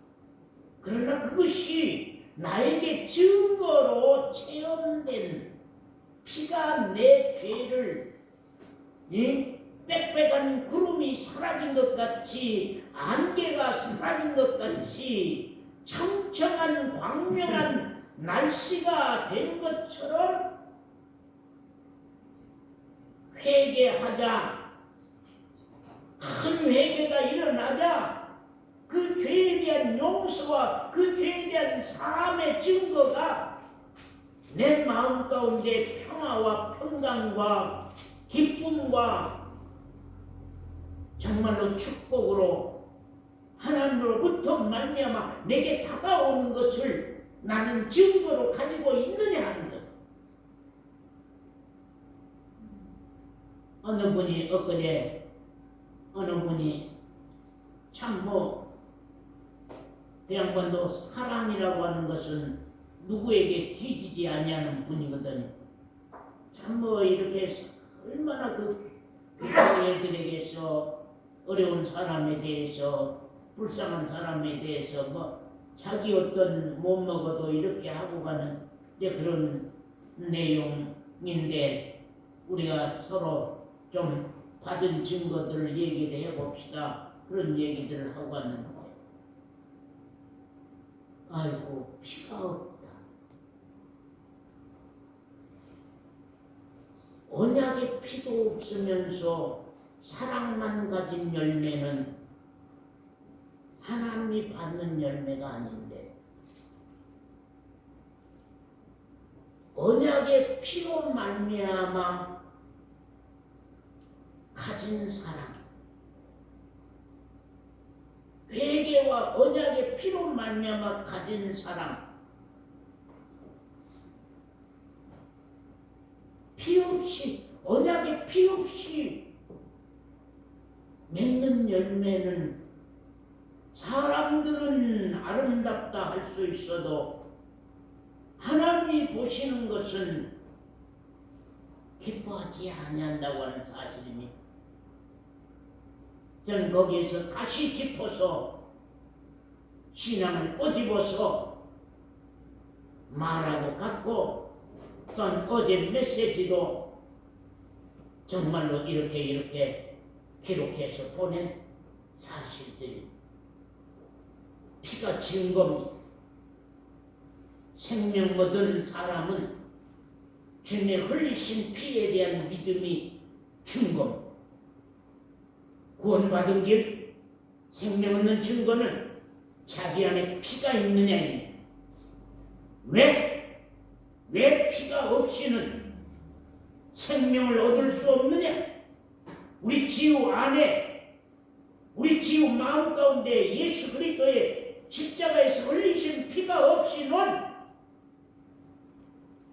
그러나 그것이 나에게 증거로 체험된 피가 내 죄를 빽빽한 구름이 사라진 것 같이 안개가 사라진 것 같이 청청한 광명한 날씨가 된 것처럼 회개하자. 큰 회개가 일어나자 그 죄에 대한 용서와 그 죄에 대한 사함의 증거가 내 마음 가운데 평화와 평강과 기쁨과 정말로 축복으로 하나님으로부터 말미암아 내게 다가오는 것을 나는 증거로 가지고 있느냐 하는 것. 어느 분이 엊그제 어느 분이 참 그 양반도 사랑이라고 하는 것은 누구에게 뒤지지 아니하는 분이거든. 참 이렇게 얼마나 그 애들에게서 어려운 사람에 대해서 불쌍한 사람에 대해서 자기 어떤 못 먹어도 이렇게 하고 가는 그런 내용인데 우리가 서로 좀 받은 증거들을 얘기를 해봅시다. 그런 얘기들을 하고 갔는데 아이고 피가 없다. 언약의 피도 없으면서 사랑만 가진 열매는 하나님이 받는 열매가 아닌데 언약의 피로 말미암아 가진 사랑, 회개와 언약의 피로 말미암아 가진 사랑, 피 없이 언약의 피 없이 맺는 열매는 사람들은 아름답다 할 수 있어도 하나님이 보시는 것은 기뻐하지 아니한다고 하는 사실이니 저는 거기에서 다시 짚어서 신앙을 꼬집어서 말하고 갖고 또한 어제 메시지도 정말로 이렇게 기록해서 보낸 사실들이 피가 증거입니다. 생명 얻은 사람은 주님의 흘리신 피에 대한 믿음이 증거입니다. 구원받은 길, 생명 얻는 증거는 자기 안에 피가 있느냐입니다. 왜 피가 없이는 생명을 얻을 수 없느냐? 우리 지우 안에, 우리 지우 마음 가운데 예수 그리스도의 십자가에서 흘리신 피가 없이는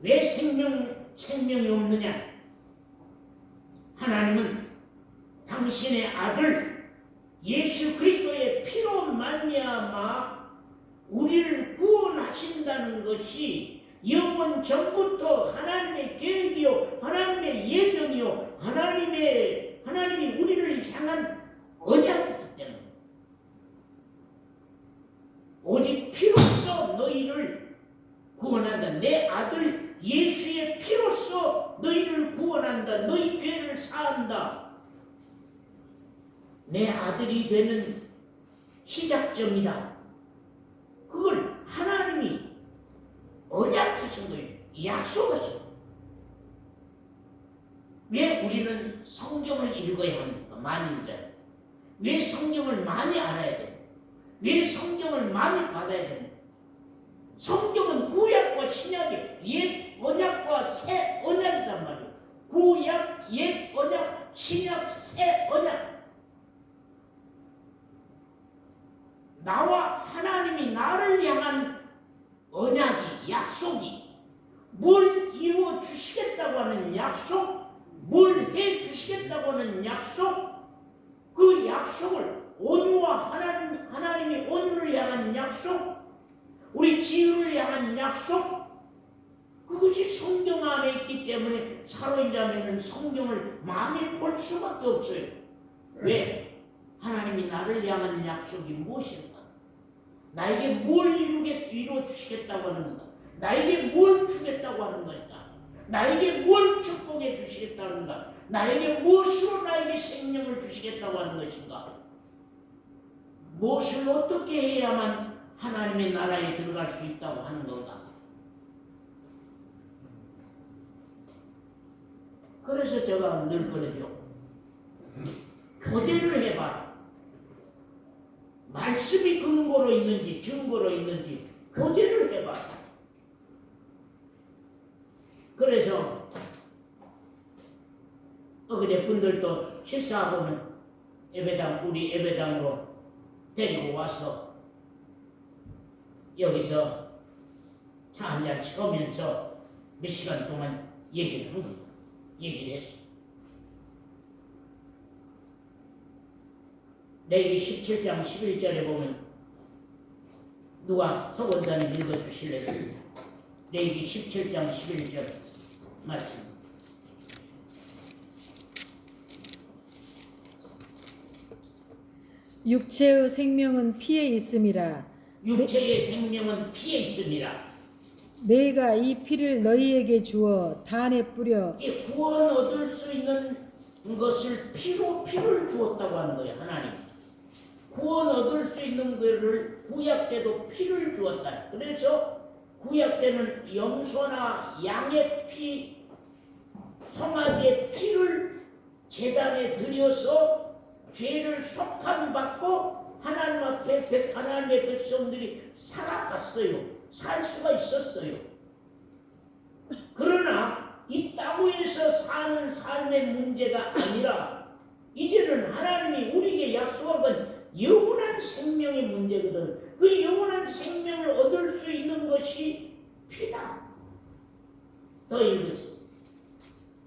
왜 생명이 없느냐? 하나님은 당신의 아들 예수 그리스도의 피로 말미암아 우리를 구원하신다는 것이 영원 전부터 하나님의 계획이요 하나님의 예정이요 하나님이 우리를 향한 언약이기 때문에 오직 피로써 너희를 구원한다. 내 아들 예수의 피로써 너희를 구원한다. 너희 죄를 사한다. 내 아들이 되는 시작점이다. 그걸 하나님이 언약하신 거예요. 약속하신 거예요. 왜 우리는 성경을 읽어야 합니까? 많이 읽어야 돼요. 왜 성경을 많이 알아야 돼요? 왜 성경을 많이 받아야 돼요? 성경은 구약과 신약의 옛 언약과 새 언약이란 말이에요. 구약, 옛 언약, 신약, 새 언약. 나와 하나님이 나를 향한 언약이, 약속이 뭘 이루어 주시겠다고 하는 약속, 뭘 해 주시겠다고 하는 약속, 그 약속을 온유와 하나님이 온유를 향한 약속, 우리 지유를 향한 약속, 그것이 성경 안에 있기 때문에 사로인자매는 성경을 많이 볼 수밖에 없어요. 왜? 하나님이 나를 향한 약속이 무엇일까? 나에게 뭘 이루어 주시겠다고 하는 건가? 나에게 뭘 주겠다고 하는 것인가? 나에게 뭘 축복해 주시겠다고 하는가? 나에게 무엇으로 나에게 생명을 주시겠다고 하는 것인가? 무엇을 어떻게 해야만 하나님의 나라에 들어갈 수 있다고 하는 건가? 그래서 제가 늘 그러죠. 교제를 해봐라. 말씀이 근거로 있는지 증거로 있는지 교제를 해봐라. 그래서 어그제 분들도 실사하고는 우리 예배당으로 데리고 와서 여기서 차 한잔 치우면서 몇 시간 동안 얘기를 한 거예요. 얘기를 했어. 레위기 17장 11절에 보면 누가 서원자님 읽어주실래요? 레위기 17장 11절 말씀. 육체의 생명은 피에 있음이라. 육체의 생명은 피에 있음이라. 내가 이 피를 너희에게 주어 단에 뿌려. 이 구원 얻을 수 있는 것을 피를 주었다고 하는 거예요. 하나님. 구원 얻을 수 있는 것을 구약 때도 피를 주었다. 그래서 구약 때는 염소나 양의 피, 송아지의 피를 제단에 들여서 죄를 속함받고 하나님 앞에 하나님의 백성들이 살아갔어요. 살 수가 있었어요. 그러나 이 땅 위에서 사는 삶의 문제가 아니라 이제는 하나님이 우리에게 약속한 건 영원한 생명의 문제거든. 그 영원한 생명을 얻을 수 있는 것이 피다. 더 읽으세요.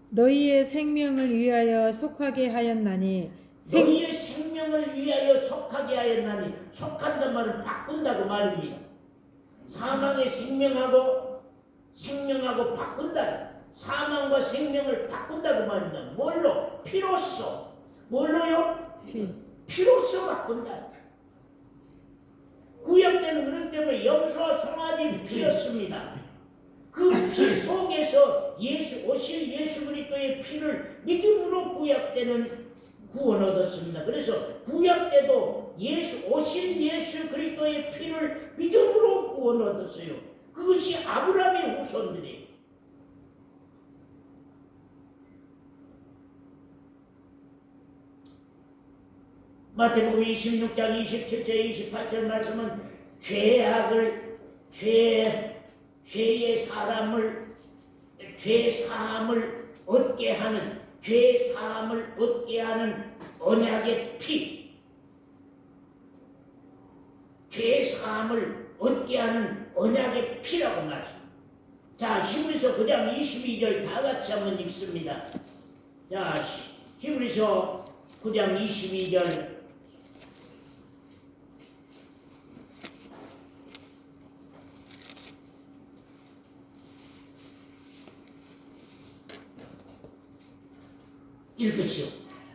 너희의 생명을 위하여 속하게 하였나니. 너희의 생명을 위하여 속하게 하였나니. 속한단 말을 바꾼다고 말입니다. 사망의 생명하고 바꾼다. 사망과 생명을 바꾼다고 말입니다. 뭘로? 피로써. 뭘로요? 피로써 바꾼다. 구약 때는 그렇기 때문에 염소와 송아지 피였습니다. 그 피 속에서 오실 예수 그리스도의 피를 믿음으로 구약 때는 구원 얻었습니다. 그래서 구약 때도 오실 예수 그리스도의 피를 믿음으로 구원 얻었어요. 그것이 아브라함의 후손들이에요. 마태복음 26장 27절 28절 말씀은 죄의 사함을 얻게 하는 죄 사함을 얻게 하는 언약의 피, 죄 사함을 얻게 하는 언약의 피라고 말합니다. 자, 히브리서 9장 22절 다 같이 한번 읽습니다. 자, 히브리서 9장 22절 읽으시오.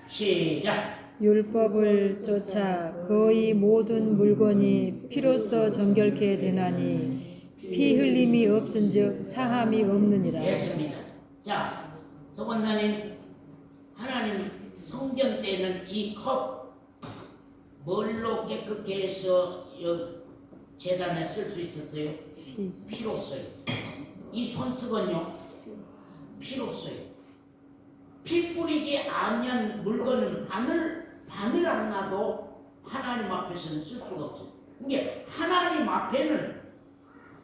시작. 율법을 쫓아 거의 모든 물건이 피로써 정결케 되나니 피 흘림이 없은즉 사함이 없느니라. 됐습니다. 자, 서관사님, 하나님 성전 때는 이 컵 뭘로 깨끗게 해서 제단에 쓸 수 있었어요? 피로 써요. 이 손수건요? 피로 써요. 피 뿌리지 않는 물건은 바늘 하나도 하나님 앞에서는 쓸 수가 없어요. 이게 하나님 앞에는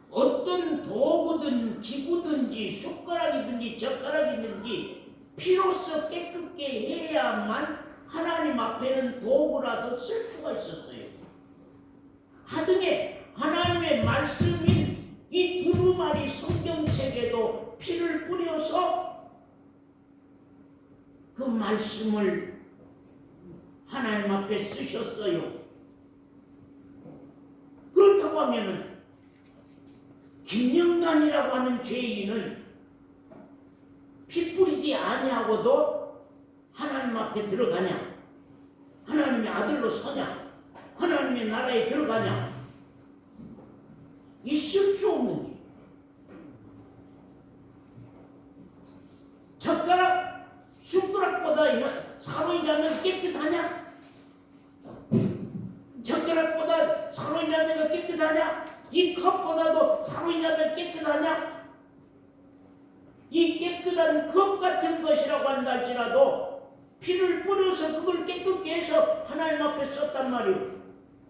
어떤 도구든 기구든지 숟가락이든지 젓가락이든지 피로써 깨끗게 해야만 하나님 앞에는 도구라도 쓸 수가 있었어요. 하등에 하나님의 말씀인 이 두루마리 성경책에도 피를 뿌려서 그 말씀을 하나님 앞에 쓰셨어요. 그렇다고 하면은 김영란이라고 하는 죄인은 피 뿌리지 아니하고도 하나님 앞에 들어가냐? 하나님의 아들로 서냐? 하나님의 나라에 들어가냐? 있을 수 없는 일. 젓가락, 숟가락보다 사로잡으면 깨끗하냐? 젓가락보다 사로잡으면 깨끗하냐? 이 컵보다도 사로잡으면 깨끗하냐? 이 깨끗한 컵 같은 것이라고 한다 할지라도 피를 뿌려서 그걸 깨끗게 해서 하나님 앞에 썼단 말이에요.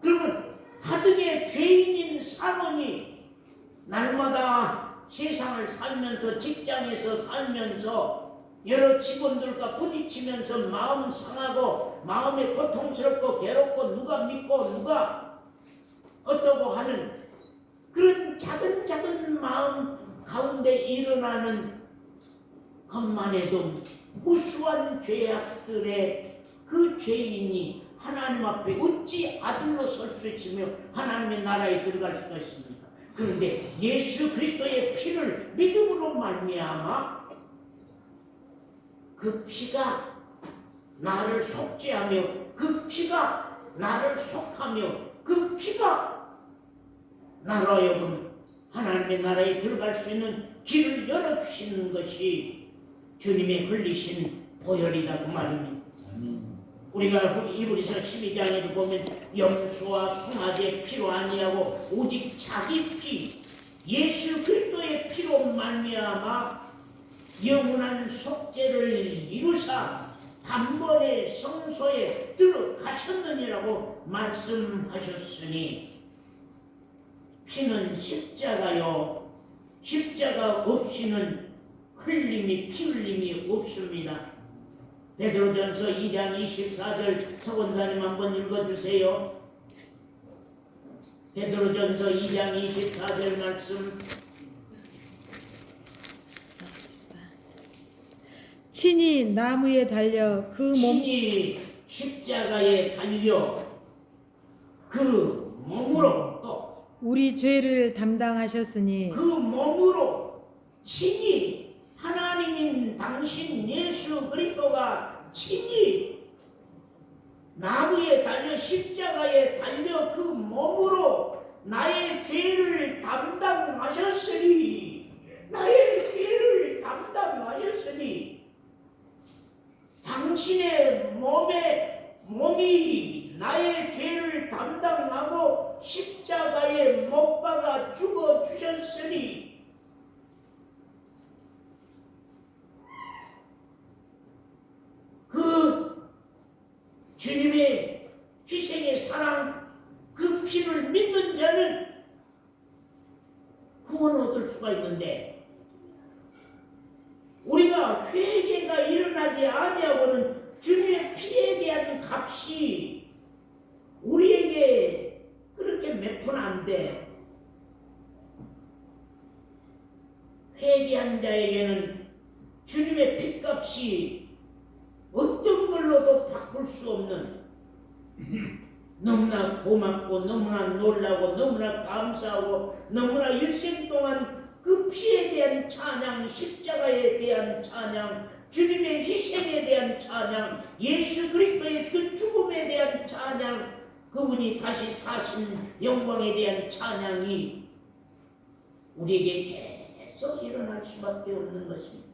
그러면 가득의 죄인인 사람이 날마다 세상을 살면서 직장에서 살면서 여러 직원들과 부딪히면서 마음 상하고 마음이 고통스럽고 괴롭고 누가 믿고 누가 어떠고 하는 그런 작은 마음 가운데 일어나는 것만 해도 무수한 죄악들의 그 죄인이 하나님 앞에 어찌 아들로 설 수 있으며 하나님의 나라에 들어갈 수가 있습니까? 그런데 예수 그리스도의 피를 믿음으로 말미암아 그 피가 나를 속죄하며 그 피가 나를 속하며 그 피가 나로 하여금 하나님의 나라에 들어갈 수 있는 길을 열어주시는 것이 주님의 흘리신 보혈이다 그 말입니다. 우리가 이브리서 12장에도 보면 염소와 송아지의 피로 아니하고 오직 자기 피 예수 그리스도의 피로 말미암아 영원한 속죄를 이루사 단번에 성소에 들어가셨느니라고 말씀하셨으니 피는 십자가요 십자가 없이는 흘림이 피 흘림이 없습니다. 베드로전서 2장 24절 서원사님 한번 읽어주세요. 베드로전서 2장 24절 말씀. 친히 나무에 달려 그 몸 친히 십자가에 달려 그 몸으로 또 우리 죄를 담당하셨으니 그 몸으로 친히 하나님인 당신 예수 그리스도가 친히 나무에 달려 십자가에 달려 그 몸으로 나의 죄를 담당하셨으니 나의 죄를 담당하셨으니 당신의 몸이 나의 죄를 담당하고 십자가에 못 박아 죽어 주셨으니 그 주님의 희생의 사랑 그 피를 믿는 자는 구원을 얻을 수가 있는데 우리가 회개가 일어나지 아니하고는 주님의 피에 대한 값이 우리에게 그렇게 몇 푼 안 돼. 회개한 자에게는 주님의 피값이 어떤 걸로도 바꿀 수 없는 너무나 고맙고 너무나 놀라고 너무나 감사하고 너무나 일생 동안 그 피에 대한 찬양, 십자가에 대한 찬양, 주님의 희생에 대한 찬양, 예수 그리스도의 그 죽음에 대한 찬양, 그분이 다시 사신 영광에 대한 찬양이 우리에게 계속 일어날 수밖에 없는 것입니다.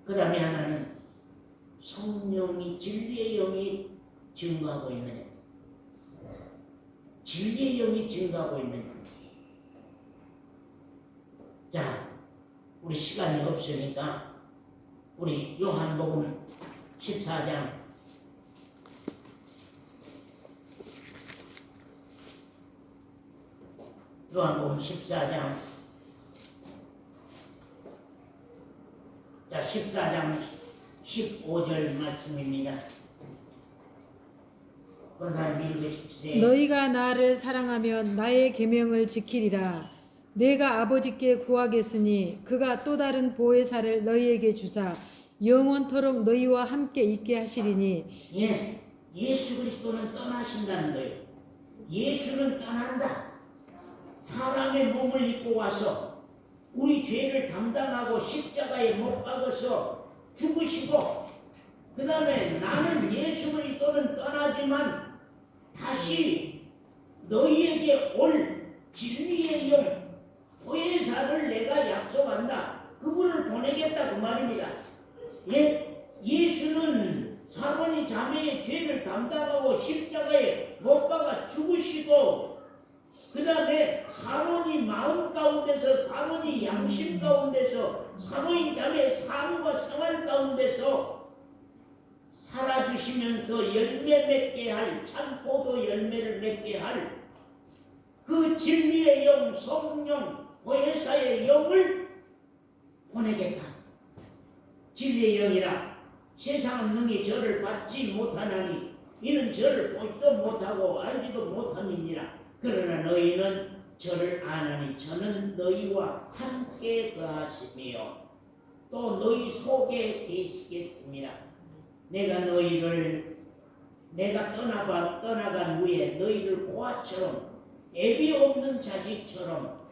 그 다음에 하나는 성령이 진리의 영이 증거하고 있느냐, 진리의 영이 증거하고 있느냐. 자, 우리 시간이 없으니까 우리 요한복음 14장 요한복음 14장 자 14장 15절 말씀입니다. 너희가 나를 사랑하면 나의 계명을 지키리라. 내가 아버지께 구하겠으니 그가 또 다른 보혜사를 너희에게 주사 영원토록 너희와 함께 있게 하시리니. 예, 예수 그리스도는 떠나신다는 거예요. 예수는 떠난다. 사람의 몸을 입고 와서 우리 죄를 담당하고 십자가에 못 박아서 죽으시고 그 다음에 나는 예수 그리스도는 떠나지만 다시 너희에게 올 진리의 영 보혜사를 내가 약속한다. 그분을 보내겠다 그 말입니다. 예수는 사모니 자매의 죄를 담당하고 십자가에 못 박아 죽으시고 그 다음에 사모니 마음 가운데서 사모니 양심 가운데서 사모니 자매의 삶과 생활 가운데서 살아주시면서 열매 맺게 할 참포도 열매를 맺게 할 그 진리의 영 성령 보혜사의 영을 보내겠다. 진리의 영이라 세상은 능히 저를 받지 못하나니 이는 저를 보지도 못하고 알지도 못함이니라. 그러나 너희는 저를 아나니 저는 너희와 함께 거하시며 또 너희 속에 계시겠습니다. 내가 떠나간 후에 너희를 고아처럼 애비 없는 자식처럼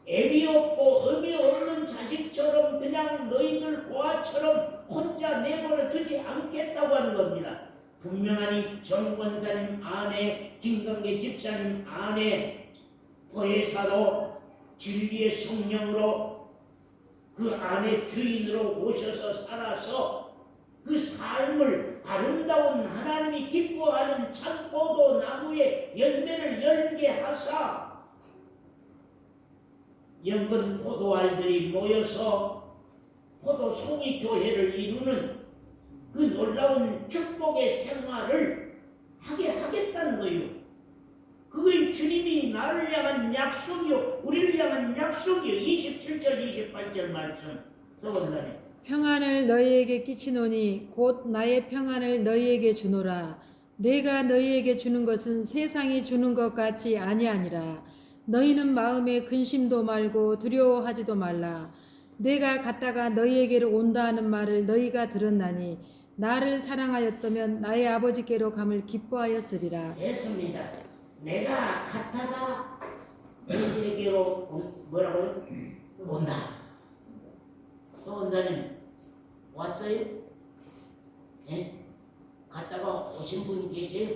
애비 없고 의미 없는 자식처럼 그냥 너희들 고아처럼 혼자 내버려 두지 않겠다고 하는 겁니다. 분명하니 정권사님 안에 김강계 집사님 안에 보혜사로 진리의 성령으로 그 안에 주인으로 오셔서 살아서 그 삶을 아름다운 하나님이 기뻐하는 참포도 나무의 열매를 열게 하사 연근 포도알들이 모여서 포도송이 교회를 이루는 그 놀라운 축복의 생활을 하게 하겠다는 거예요. 그게 주님이 나를 향한 약속이요 우리를 향한 약속이요. 27절 28절 말씀 써본다네. 평안을 너희에게 끼치노니 곧 나의 평안을 너희에게 주노라. 내가 너희에게 주는 것은 세상이 주는 것 같이 아니하니라. 너희는 마음에 근심도 말고 두려워하지도 말라. 내가 갔다가 너희에게로 온다 하는 말을 너희가 들었나니 나를 사랑하였다면 나의 아버지께로 감을 기뻐하였으리라. 됐습니다. 내가 갔다가 너희에게로 뭐라고요? 온다. 또 원사님 왔어요? 예? 갔다가 오신 분이 계세요?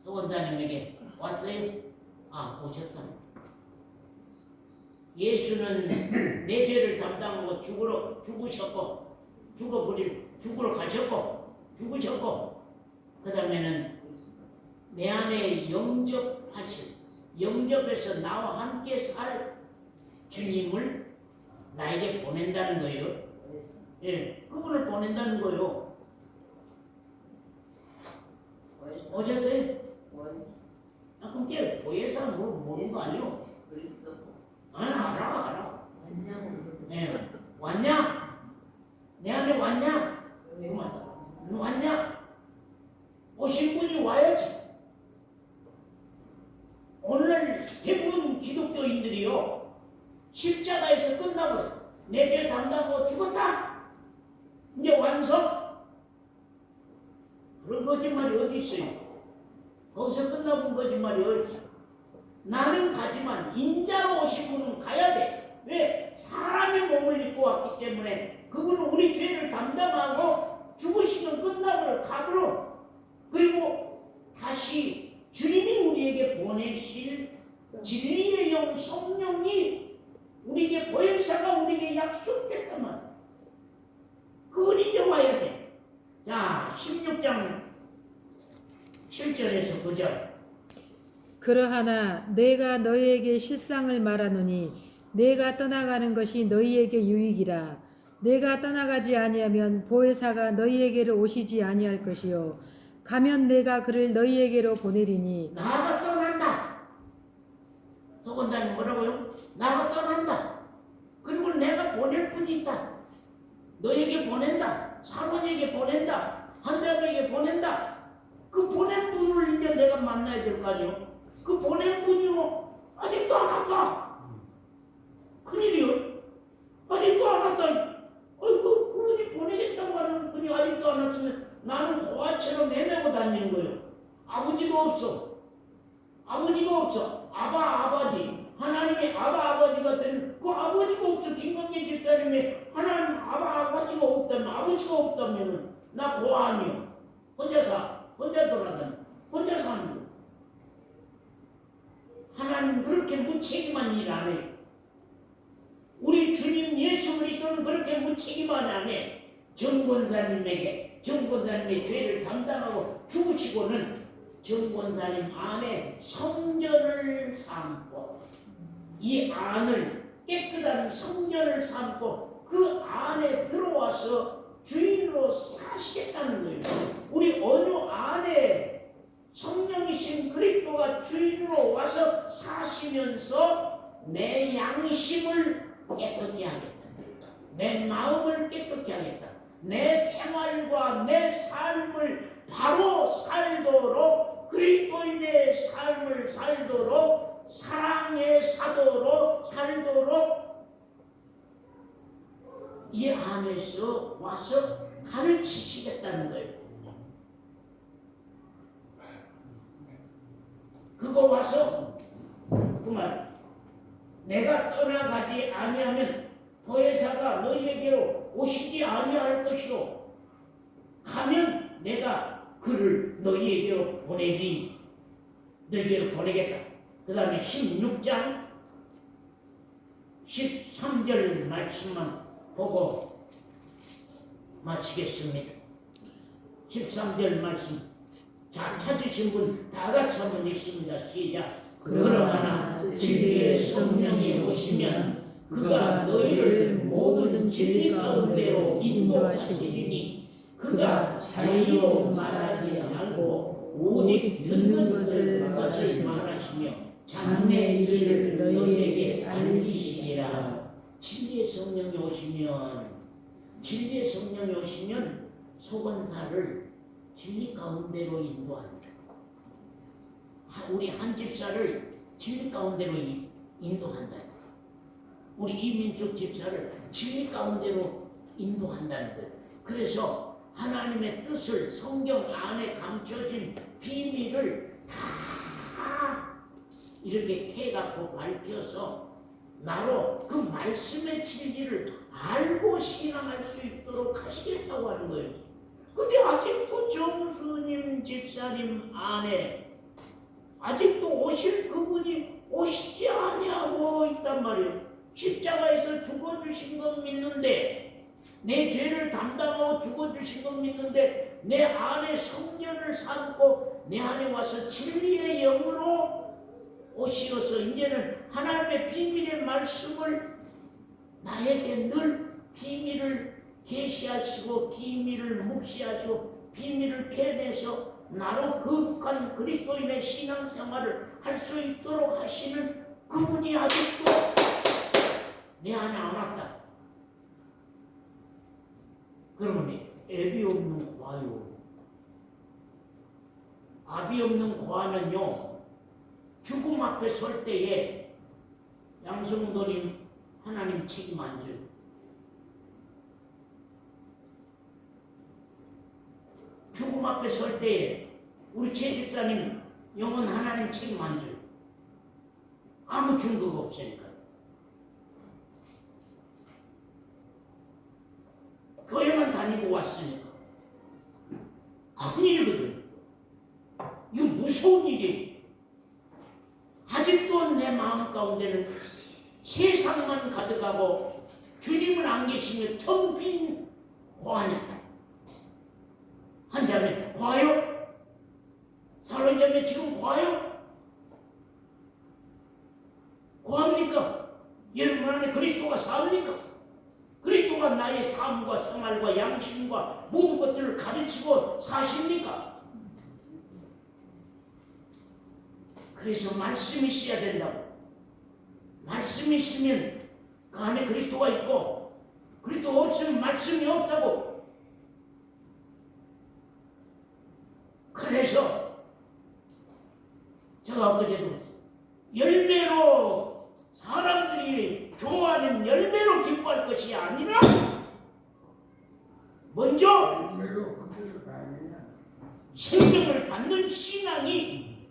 또 원사님에게 왔어요? 아, 오셨다. 예수는 내 죄를 담당하고 죽으셨고 죽으러 가셨고 죽으셨고 그 다음에는 내 안에 영접해서 나와 함께 살 주님을 나에게 보낸다는 거예요. 예, 그분을 보낸다는 거예요. 오셨어요? 아, 그게 보혜사 모르는 거 아니요? 알아. 예, 왔냐? 내 안에 왔냐? 왔냐? 오신 분이 와야지. 오늘 대부분 기독교인들이요 십자가에서 끝나고 내 죄 담당하고 죽었다. 이제 완성. 그런 거짓말이 어디 있어요? 거기서 끝나본 거짓말이 어디 있어? 나는 가지만 인자로 오신 분은 가야 돼. 왜? 사람의 몸을 입고 왔기 때문에 그분은 우리 죄를 담당하고 죽으시면 끝나고 가버려. 그리고 다시 주님이 우리에게 보내실 진리의 영 성령이 우리에게 보혜사가 우리에게 약속됐단 말이야. 그건 이제 와야 돼. 자, 16장 7절에서 9절. 그러하나 내가 너희에게 실상을 말하노니 내가 떠나가는 것이 너희에게 유익이라. 내가 떠나가지 아니하면 보혜사가 너희에게로 오시지 아니할 것이요 가면 내가 그를 너희에게로 보내리니. 나가 떠난다. 서건자님 뭐라고요? 나가 떠난다. 그리고 내가 보낼 분이 있다. 너에게 보낸다. 사모에게 보낸다. 한달에게 보낸다. 그 보낸 분을 이제 내가 만나야 될 거 아니요? 그 보낸 분이요 아직도 안 왔다. 큰일이요. 아직도 안 왔다. 그분이 보내겠다고 하는 분이 아직도 안 왔으면 나는 고아처럼 헤매고 다니는 거예요. 아버지가 없어. 아버지. 하나님의 아버지가 된 그 아버지가 없어. 김광재 집사님의 하나님 아버지가 없다면 나 고아 아니요. 혼자 돌아다니. 혼자 사는 거예요. 하나님 그렇게 무책임한 일 안 해요. 우리 주님 예수 그리스도는 그렇게 무책임한 안 해. 정권사님의 죄를 담당하고 죽으시고는 정권사님 안에 성전을 삼고 이 안을 깨끗한 성전을 삼고 그 안에 들어와서 주인으로 사시겠다는 거예요. 우리 언유 안에 성령이신 그리스도가 주인으로 와서 사시면서 내 양심을 깨끗게 하겠다. 내 마음을 깨끗게 하겠다. 내 생활과 내 삶을 바로 살도록 그리스도인의 삶을 살도록 사랑의 사도로 살도록 이 안에서 와서 가르치시겠다는 거예요. 그거 와서 그만 내가 떠나가지 아니하면 보혜사가 너희에게로 오시지 아니할 것이요 가면 내가 그를 너희에게로 보내리. 너희에게로 보내겠다. 그 다음에 16장 13절 말씀만 보고 마치겠습니다. 13절 말씀 자 찾으신 분 다 같이 한번 읽습니다. 시작. 그러나 진리의 성령이 오시면 그가 너희를 모든 진리 가운데로 인도하시리니 그가 자유로 말하지 않고 오직 듣는 것을 말하시며 장래 일을 너희에게 알리시리라. 진리의 성령이 오시면 소건사를 진리 가운데로 인도한다. 우리 한 집사를 진리 가운데로 인도한다. 우리 이민숙 집사를 진리 가운데로 인도한다는 거예요. 그래서 하나님의 뜻을 성경 안에 감춰진 비밀을 다 이렇게 캐갖고 밝혀서 나로 그 말씀의 진리를 알고 신앙할 수 있도록 하시겠다고 하는 거예요. 근데 아직도 정수님 집사님 안에 아직도 오실 그분이 오시지 아니하고 있단 말이에요. 십자가에서 죽어주신 건 믿는데 내 죄를 담당하고 죽어주신 건 믿는데 내 안에 성령을 삼고 내 안에 와서 진리의 영으로 오시어서 이제는 하나님의 비밀의 말씀을 나에게 늘 비밀을 계시하시고 비밀을 묵시하시고 비밀을 캐내서 나로 거룩한 그리스도인의 신앙생활을 할 수 있도록 하시는 그분이 아직도 내 안에 안 왔다. 그러면 애비 없는 과요. 아비 없는 과는요. 죽음 앞에 설 때에 양성도님 하나님 책임 안 져요. 죽음 앞에 설 때에 우리 최 집사님 영혼 하나님 책임 안 져요. 아무 증거가 없으니까. 교회만 다니고 왔으니까. 큰일이거든. 이거 무서운 일이에요. 아직도 내 마음 가운데는 세상만 가득하고 주님은 안 계시며 텅 빈 과냐. 한자매 과요? 사로잡매 지금 과요? 과합니까? 여러분 안에 그리스도가 삽니까? 그리스도가 나의 삶과 생활과 양심과 모든 것들을 가르치고 사십니까? 그래서 말씀이 있어야 된다고. 말씀이 있으면 그 안에 그리스도가 있고 그리스도 없으면 말씀이 없다고. 그래서 제가 엊그제도 열매로 사람들이 좋아하는 열매로 기뻐할 것이 아니라 먼저 생명을 받는 신앙이.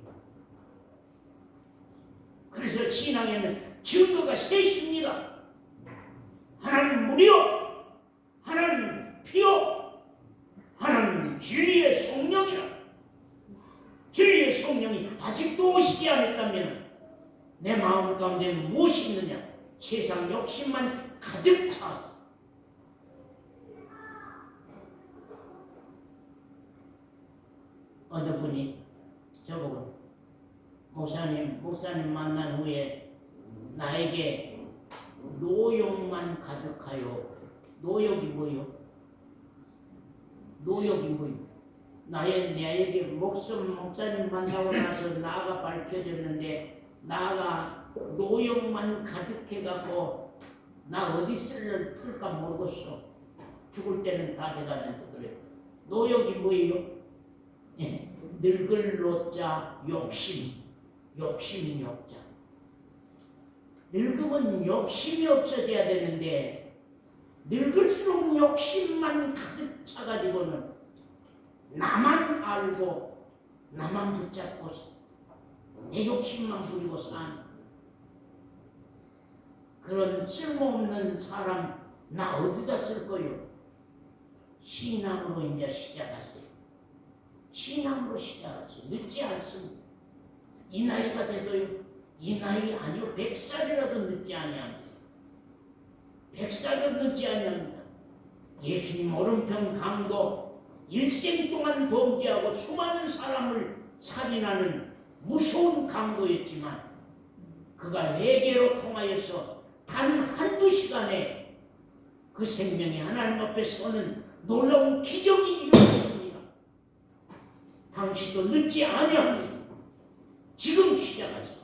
그래서 신앙에는 증거가 셋입니다. 하나는 물이요, 하나는 피요, 하나는 진리의 성령이라. 진리의 성령이 아직도 오시지 않았다면 내 마음 가운데 무엇이 있느냐? 세상 욕심만 가득 차. 어느 분이 저보고 목사님 만난 후에 나에게 노욕만 가득하여. 노욕이 뭐요? 노욕이 뭐요? 나에게 목사님 만나고 나서 나가 밝혀졌는데 나가 노욕만 가득해갖고 나 어디 쓸까 모르겠어. 죽을 때는 다 돼가는데 그래. 노욕이 뭐예요? 예, 늙을 노자 욕심. 욕심 욕자. 늙으면 욕심이 없어져야 되는데 늙을수록 욕심만 가득 차가지고는 나만 알고 나만 붙잡고 내 욕심만 부리고 사는 그런 쓸모없는 사람 나 어디다 쓸 거요? 신앙으로 이제 시작하세요. 신앙으로 시작하세요. 늦지 않습니다. 이 나이가 돼도요. 이 나이 아니요. 100살이라도 늦지 아니합니다. 100살도 늦지 아니합니다. 예수님 오른편 강도 일생 동안 범죄하고 수많은 사람을 살인하는 무서운 강도였지만 그가 회개로 통하여서 단 한두 시간에 그 생명이 하나님 앞에 서는 놀라운 기적이 일어났습니다. 당신도 늦지 아니합니다. 지금 시작하세요.